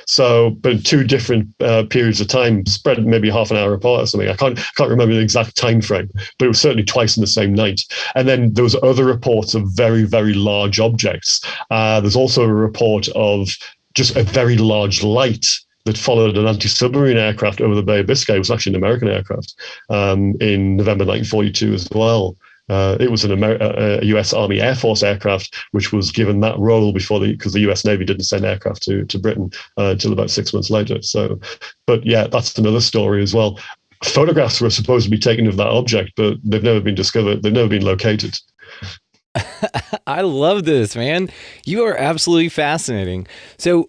So, but in 2 different periods of time, spread maybe half an hour apart or something. I can't remember the exact time frame, but it was certainly twice in the same night. And then there was other reports of very, very large objects. There's also a report of just a very large light that followed an anti-submarine aircraft over the Bay of Biscay. It was actually an American aircraft in November 1942 as well. It was a U.S. Army Air Force aircraft, which was given that role because the U.S. Navy didn't send aircraft to Britain until about 6 months later. So, but yeah, that's another story as well. Photographs were supposed to be taken of that object, but they've never been discovered. They've never been located. I love this, man. You are absolutely fascinating. So,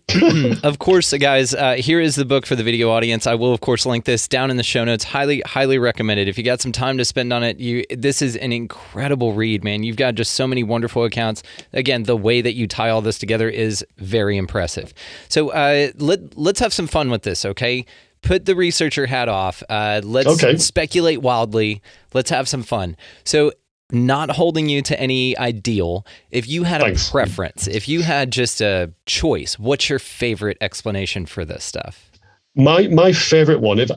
of course, guys, here is the book for the video audience. I will, of course, link this down in the show notes. Highly, highly recommended. If you got some time to spend on it, this is an incredible read, man. You've got just so many wonderful accounts. Again, the way that you tie all this together is very impressive. So let's have some fun with this, okay? Put the researcher hat off. Let's speculate wildly. Let's have some fun. So, not holding you to any ideal, if you had a preference, if you had just a choice, what's your favorite explanation for this stuff? My favorite one, if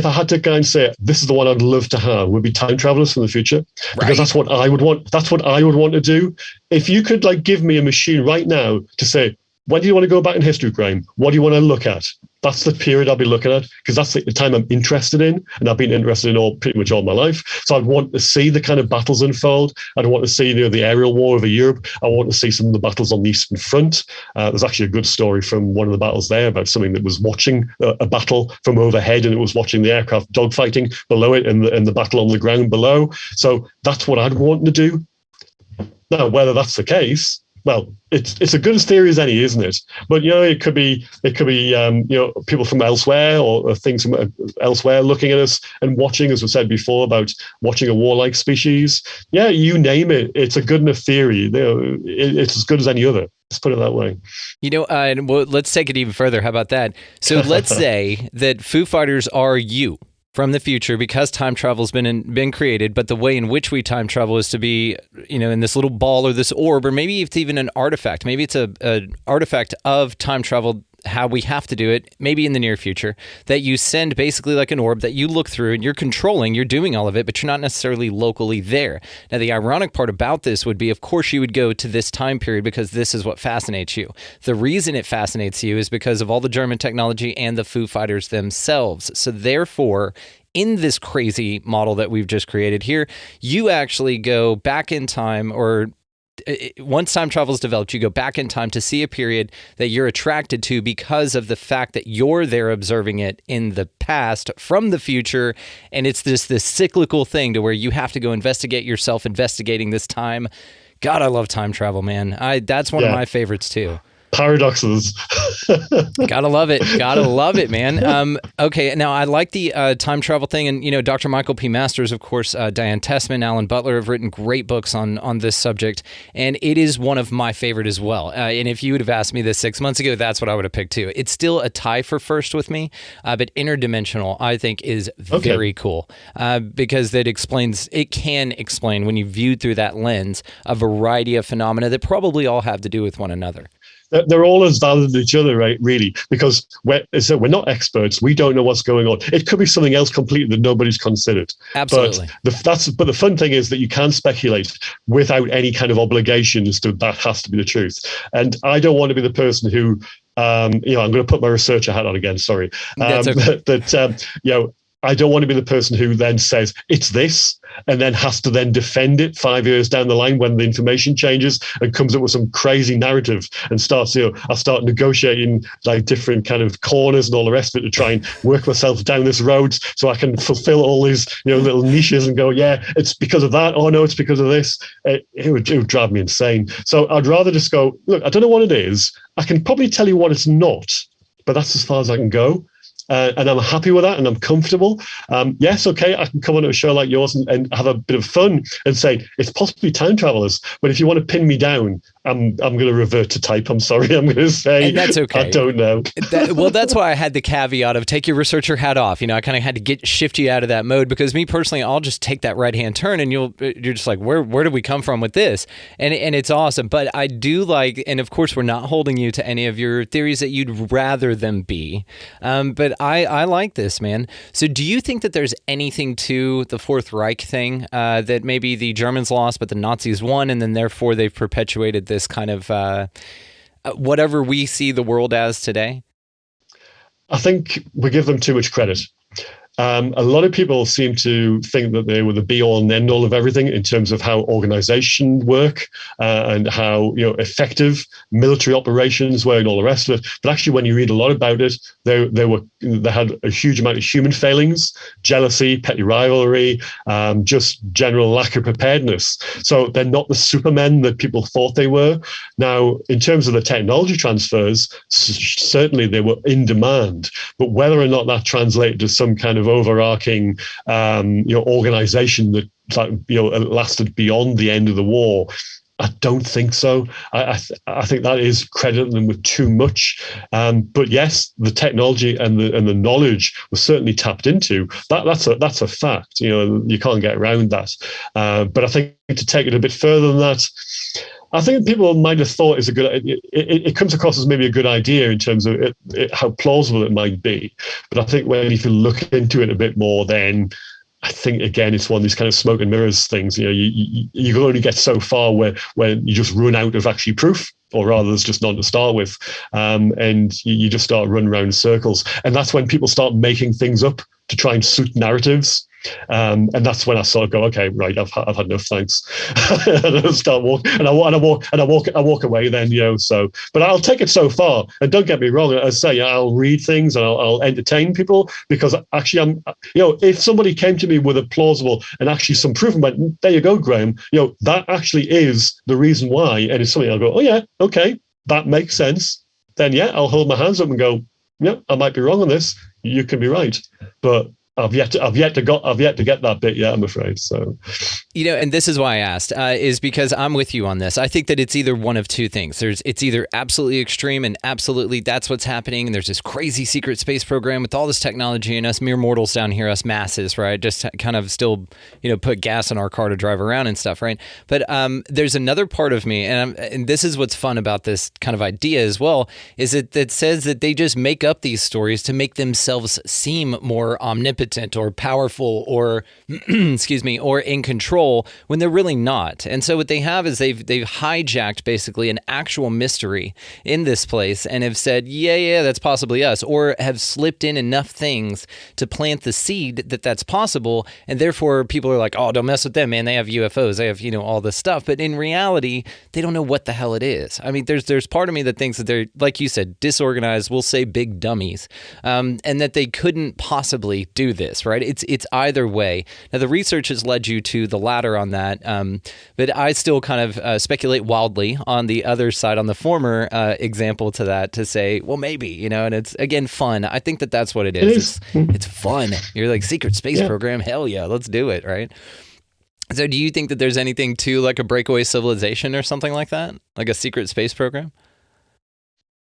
I had to go and say this is the one I'd love to have, would be time travelers from the future, because that's what I would want. That's what I would want to do. If you could like give me a machine right now to say, when do you want to go back in history, Graeme? What do you want to look at? That's the period I'll be looking at, because that's the time I'm interested in, and I've been interested in pretty much all my life. So I'd want to see the kind of battles unfold. I'd want to see the aerial war over Europe. I want to see some of the battles on the Eastern Front. There's actually a good story from one of the battles there about something that was watching a battle from overhead, and it was watching the aircraft dogfighting below it and the battle on the ground below. So that's what I'd want to do. Now, whether that's the case, well, it's a good as theory as any, isn't it? But it could be people from elsewhere or things from elsewhere looking at us and watching, as we said before, about watching a warlike species. Yeah, you name it. It's a good enough theory. It's as good as any other. Let's put it that way. And let's take it even further. How about that? So let's say that Foo Fighters are you from the future, because time travel's been created, but the way in which we time travel is to be, in this little ball or this orb, or maybe it's even an artifact. Maybe it's an artifact of time travel, how we have to do it, maybe in the near future, that you send basically like an orb that you look through and you're controlling, you're doing all of it, but you're not necessarily locally there. Now, the ironic part about this would be, of course, you would go to this time period because this is what fascinates you. The reason it fascinates you is because of all the German technology and the Foo Fighters themselves. So therefore, in this crazy model that we've just created here, you actually go back in time, or once time travel is developed, you go back in time to see a period that you're attracted to because of the fact that you're there observing it in the past from the future. And it's this cyclical thing to where you have to go investigate yourself, investigating this time. God, I love time travel, man. That's one of my favorites too. Paradoxes. Gotta love it, man. Okay, now I like the time travel thing, and Dr. Michael P. Masters, of course, Diane Tessman, Alan Butler have written great books on this subject, and it is one of my favorite as well. And if you would have asked me this 6 months ago, that's what I would have picked too. It's still a tie for first with me, but interdimensional I think is very cool because it can explain, when you view through that lens, a variety of phenomena that probably all have to do with one another. They're all as valid as each other, right? Really, because we're not experts. We don't know what's going on. It could be something else completely that nobody's considered. Absolutely. But the fun thing is that you can speculate without any kind of obligation as to that has to be the truth. And I don't want to be the person who, I'm going to put my researcher hat on again. Sorry. That's okay. I don't want to be the person who then says it's this and then has to then defend it 5 years down the line when the information changes and comes up with some crazy narrative and starts, I start negotiating like different kind of corners and all the rest of it to try and work myself down this road so I can fulfill all these, little niches and go, yeah, it's because of that. Oh no, it's because of this. It would drive me insane. So I'd rather just go, look, I don't know what it is. I can probably tell you what it's not, but that's as far as I can go. And I'm happy with that and I'm comfortable. Yes, okay, I can come on to a show like yours and have a bit of fun and say, it's possibly time travelers. But if you want to pin me down, I'm going to revert to type. I'm sorry. I'm going to say, and that's okay. I don't know. That's why I had the caveat of take your researcher hat off. I kind of had to shift you out of that mode, because me personally, I'll just take that right-hand turn and you're just like, where did we come from with this? And it's awesome. But I do like, and of course, we're not holding you to any of your theories that you'd rather them be. But I like this, man. So do you think that there's anything to the Fourth Reich thing, that maybe the Germans lost, but the Nazis won, and then therefore they've perpetuated this kind of whatever we see the world as today? I think we give them too much credit. A lot of people seem to think that they were the be-all and end-all of everything in terms of how organization work and how effective military operations were and all the rest of it. But actually, when you read a lot about it, they had a huge amount of human failings, jealousy, petty rivalry, just general lack of preparedness. So they're not the supermen that people thought they were. Now, in terms of the technology transfers, certainly they were in demand. But whether or not that translated to some kind of overarching organization that lasted beyond the end of the war, I don't think so. I think that is crediting them with too much. But yes, the technology and the knowledge was certainly tapped into. That's a fact. You can't get around that. But I think to take it a bit further than that, I think people might have thought it's a good. It comes across as maybe a good idea in terms of how plausible it might be, but I think if you look into it a bit more, then I think again it's one of these kind of smoke and mirrors things. You can only get so far where you just run out of actually proof, or rather, there's just none to start with, and you just start running around in circles, and that's when people start making things up to try and suit narratives. And that's when I sort of go, okay, right, I've had enough, thanks. And I start walking, and I walk away. Then so, but I'll take it so far. And don't get me wrong, I say I'll read things and I'll entertain people, because actually if somebody came to me with a plausible and actually some proof, and went, there you go, Graeme, that actually is the reason why, and it's something I'll go, oh yeah, okay, that makes sense. Then yeah, I'll hold my hands up and go, yeah, I might be wrong on this. You can be right, but I've yet to get that bit yet, I'm afraid. So, and this is why I asked, is because I'm with you on this. I think that it's either one of two things. It's either absolutely extreme and absolutely that's what's happening, and there's this crazy secret space program with all this technology, and us mere mortals down here, us masses, right, just kind of still, put gas in our car to drive around and stuff, right? But there's another part of me, and this is what's fun about this kind of idea as well, is that says that they just make up these stories to make themselves seem more omnipotent or powerful or excuse me, or in control, when they're really not. And so what they have is they've hijacked basically an actual mystery in this place and have said, yeah, that's possibly us, or have slipped in enough things to plant the seed that that's possible, and therefore people are like, oh, don't mess with them, man, they have UFOs, they have all this stuff. But in reality, they don't know what the hell it is. I mean, there's part of me that thinks that they're, like you said, disorganized, we'll say big dummies, and that they couldn't possibly do this, right? It's either way. Now, the research has led you to the latter on that, but I still kind of speculate wildly on the other side, on the former example to that, to say, well, maybe, and it's, again, fun. I think that that's what it is. It's fun. You're like, secret space program, hell yeah, let's do it, right? So do you think that there's anything to like a breakaway civilization or something like that? Like a secret space program?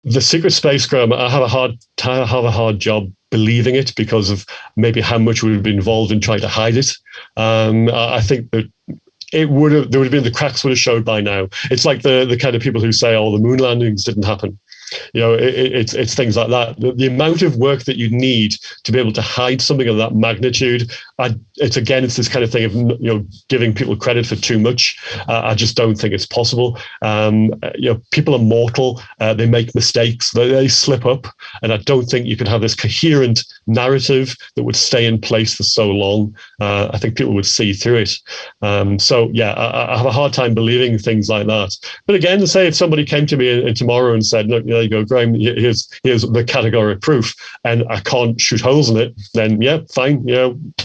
The secret space program, I have a hard job believing it, because of maybe how much would have been involved in trying to hide it. I think that there would have been, the cracks would have showed by now. It's like the kind of people who say, oh, the moon landings didn't happen. It's things like that. The amount of work that you need to be able to hide something of that magnitude, it's this kind of thing of giving people credit for too much. I just don't think it's possible. People are mortal. They make mistakes. They slip up, and I don't think you can have this coherent narrative that would stay in place for so long. I think people would see through it. I have a hard time believing things like that. But again, to say, if somebody came to me tomorrow and said, look, there you go, Graeme, here's the categoric proof, and I can't shoot holes in it, then yeah, fine,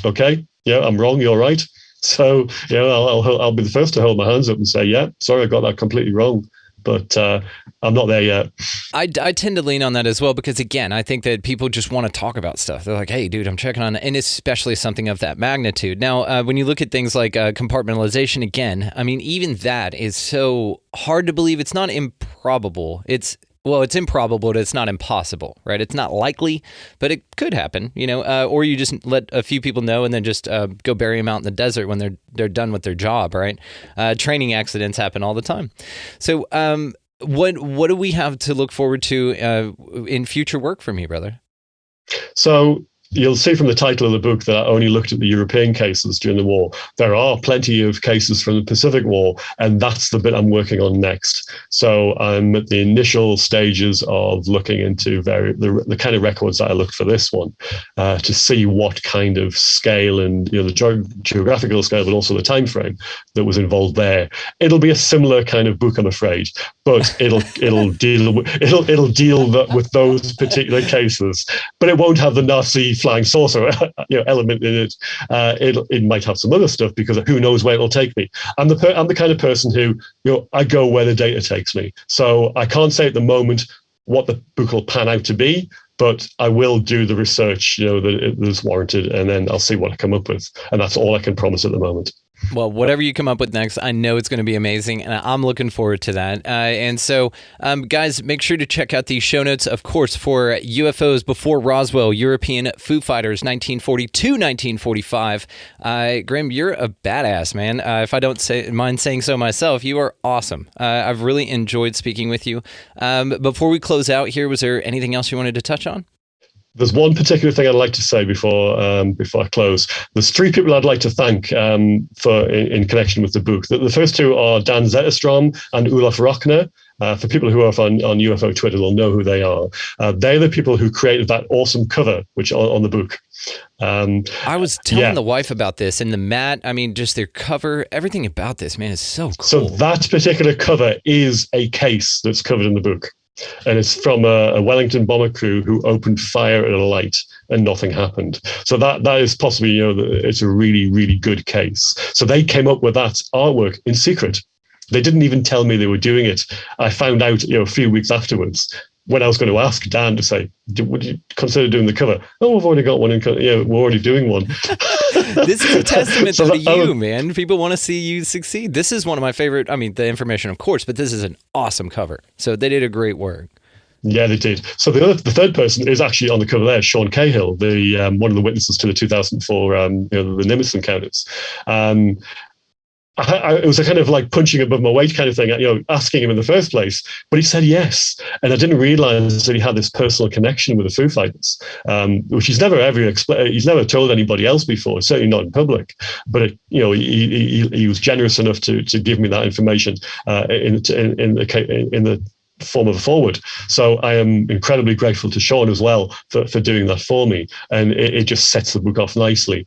okay, yeah, I'm wrong, you're right. So I'll be the first to hold my hands up and say, yeah, sorry, I got that completely wrong. But I'm not there yet. I tend to lean on that as well, because again, I think that people just want to talk about stuff. They're like, hey, dude, I'm checking on it. And especially something of that magnitude. Now, when you look at things like compartmentalization, again, I mean, even that is so hard to believe. It's not improbable. It's improbable, but it's not impossible, right? It's not likely, but it could happen, or you just let a few people know and then just go bury them out in the desert when they're done with their job, right? Training accidents happen all the time. So what do we have to look forward to in future work from you, brother? So you'll see from the title of the book that I only looked at the European cases during the war. There are plenty of cases from the Pacific War, and that's the bit I'm working on next. So I'm at the initial stages of looking into the kind of records that I looked for this one, to see what kind of scale and the geographical scale, but also the time frame that was involved there. It'll be a similar kind of book, I'm afraid, but it'll deal with those particular cases, but it won't have the Nazi flying saucer element in it. It might have some other stuff, because who knows where it'll take me. I'm the kind of person who I go where the data takes me. So I can't say at the moment what the book will pan out to be, but I will do the research that is warranted, and then I'll see what I come up with. And that's all I can promise at the moment. Well, whatever you come up with next, I know it's going to be amazing, and I'm looking forward to that. And so, guys, make sure to check out the show notes, of course, for UFOs Before Roswell, European Foo-Fighters, 1940-1945. Graeme, you're a badass, man. If I don't mind saying so myself, you are awesome. I've really enjoyed speaking with you. Before we close out here, was there anything else you wanted to touch on? There's one particular thing I'd like to say before I close. There's three people I'd like to thank in connection with the book. The first two are Dan Zetterstrom and Olaf Rockner. For people who are on UFO Twitter, they'll know who they are. They're the people who created that awesome cover which on the book. I was telling the wife about this, and the mat, I mean, just their cover, everything about this, man, is so cool. So that particular cover is a case that's covered in the book. And it's from a Wellington bomber crew who opened fire at a light and nothing happened. So that is possibly, it's a really, really good case. So they came up with that artwork in secret. They didn't even tell me they were doing it. I found out, a few weeks afterwards when I was going to ask Dan to say, would you consider doing the cover? Oh, we've already got one. We're already doing one. This is a testament to you, man. People want to see you succeed. This is one of my favorite, the information, of course, but this is an awesome cover. So they did a great work. Yeah, they did. So the third person is actually on the cover there, Sean Cahill, the one of the witnesses to the 2004 the Nimitz encounters. It was a kind of like punching above my weight kind of thing, asking him in the first place. But he said yes. And I didn't realize that he had this personal connection with the Foo-Fighters, which he's never ever he's never told anybody else before, certainly not in public. But, he was generous enough to give me that information in the form of a forward. So I am incredibly grateful to Sean as well for doing that for me. And it just sets the book off nicely.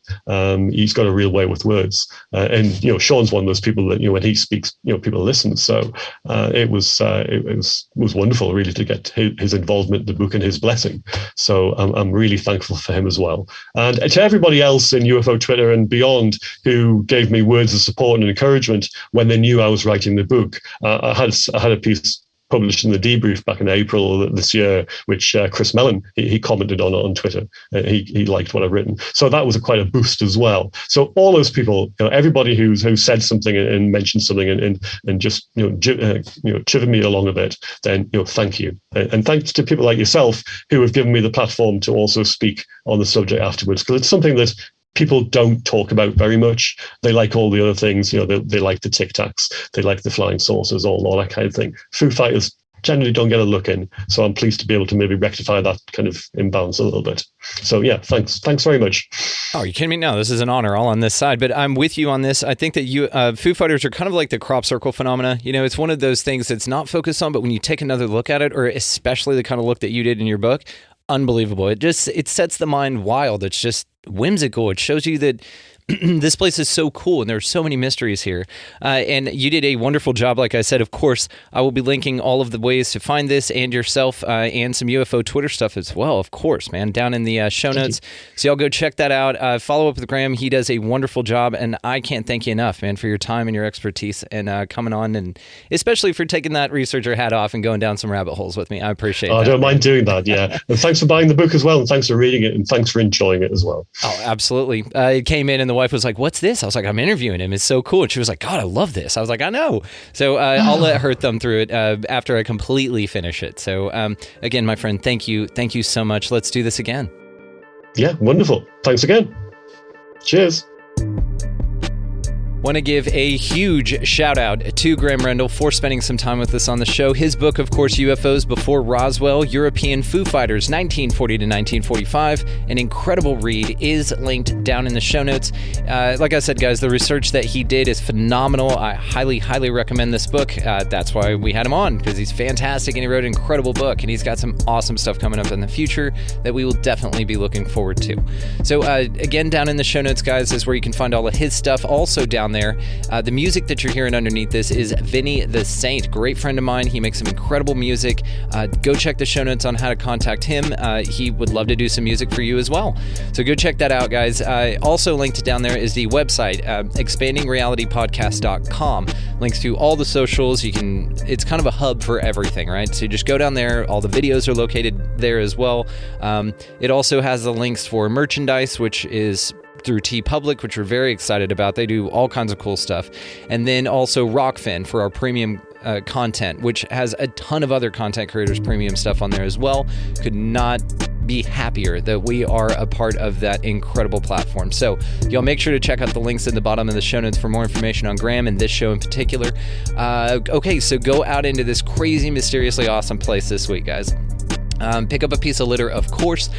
He's got a real way with words. And Sean's one of those people that, when he speaks, people listen. So it was wonderful really to get his involvement in the book and his blessing. So I'm really thankful for him as well. And to everybody else in UFO Twitter and beyond who gave me words of support and encouragement when they knew I was writing the book. I had a piece published in the Debrief back in April this year, which Chris Mellon, he commented on Twitter. He liked what I've written. So that was quite a boost as well. So all those people, everybody who said something and mentioned something and just, chivied me along a bit, then, thank you. And thanks to people like yourself who have given me the platform to also speak on the subject afterwards, because it's something that people don't talk about very much. They like all the other things, they like the Tic Tacs, they like the flying saucers, all that kind of thing. Foo-Fighters generally don't get a look in, so I'm pleased to be able to maybe rectify that kind of imbalance a little bit. So yeah, thanks very much. Oh, are you kidding me? No, this is an honor all on this side, but I'm with you on this. I think that Foo-Fighters are kind of like the crop circle phenomena. It's one of those things that's not focused on, but when you take another look at it, or especially the kind of look that you did in your book, unbelievable. It sets the mind wild. It's just whimsical. It shows you that this place is so cool and there are so many mysteries here. And you did a wonderful job. Like I said, of course, I will be linking all of the ways to find this and yourself and some UFO Twitter stuff as well, of course, man, down in the show notes. So y'all go check that out. Follow up with Graeme. He does a wonderful job, and I can't thank you enough, man, for your time and your expertise and coming on, and especially for taking that researcher hat off and going down some rabbit holes with me. I appreciate that. I don't mind doing that, yeah. And thanks for buying the book as well, and thanks for reading it, and thanks for enjoying it as well. Oh, absolutely. It came in and the wife was like, "What's this?" I was like, "I'm interviewing him. It's so cool." And she was like, "God, I love this." I was like, "I know." So I'll let her thumb through it after I completely finish it. So again, my friend, thank you. Thank you so much. Let's do this again. Yeah, wonderful. Thanks again. Cheers. Want to give a huge shout out to Graeme Rendall for spending some time with us on the show. His book, of course, UFOs Before Roswell, European Foo-Fighters, 1940 to 1945, an incredible read, is linked down in the show notes. Like I said, guys, the research that he did is phenomenal. I highly, highly recommend this book. That's why we had him on, because he's fantastic and he wrote an incredible book, and he's got some awesome stuff coming up in the future that we will definitely be looking forward to. So again, down in the show notes, guys, is where you can find all of his stuff. Also down there, the music that you're hearing underneath this is Vinny the Saint, great friend of mine. He makes some incredible music. Go check the show notes on how to contact him. He would love to do some music for you as well. So go check that out, guys. Also linked down there is the website, expandingrealitypodcast.com. Links to all the socials. It's kind of a hub for everything, right? So just go down there. All the videos are located there as well. It also has the links for merchandise, which is through TeePublic, which we're very excited about. They do all kinds of cool stuff. And then also Rockfin for our premium content, which has a ton of other content creators premium stuff on there as well. Could not be happier that we are a part of that incredible platform. So y'all make sure to check out the links in the bottom of the show notes for more information on Graeme and this show in particular. Okay, so go out into this crazy, mysteriously awesome place this week, guys. Pick up a piece of litter, of course.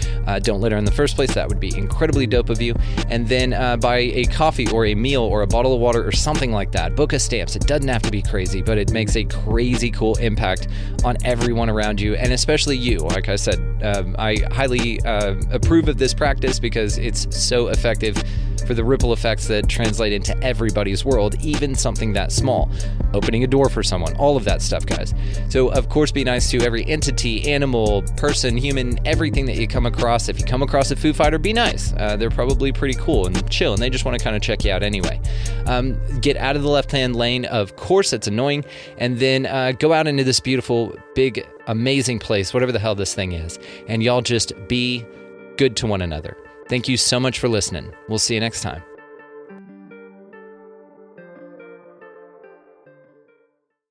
Don't litter in the first place. That would be incredibly dope of you. And then buy a coffee or a meal or a bottle of water or something like that. Book a stamps. It doesn't have to be crazy, but it makes a crazy cool impact on everyone around you, and especially you. Like I said, I highly approve of this practice because it's so effective for the ripple effects that translate into everybody's world, even something that small. Opening a door for someone, all of that stuff, guys. So, of course, be nice to every entity, animal, person, human, everything that you come across. If you come across a Foo Fighter, be nice. They're probably pretty cool and chill, and they just want to kind of check you out anyway. Get out of the left-hand lane, of course, it's annoying, and then go out into this beautiful, big, amazing place, whatever the hell this thing is, and y'all just be good to one another. Thank you so much for listening. We'll see you next time.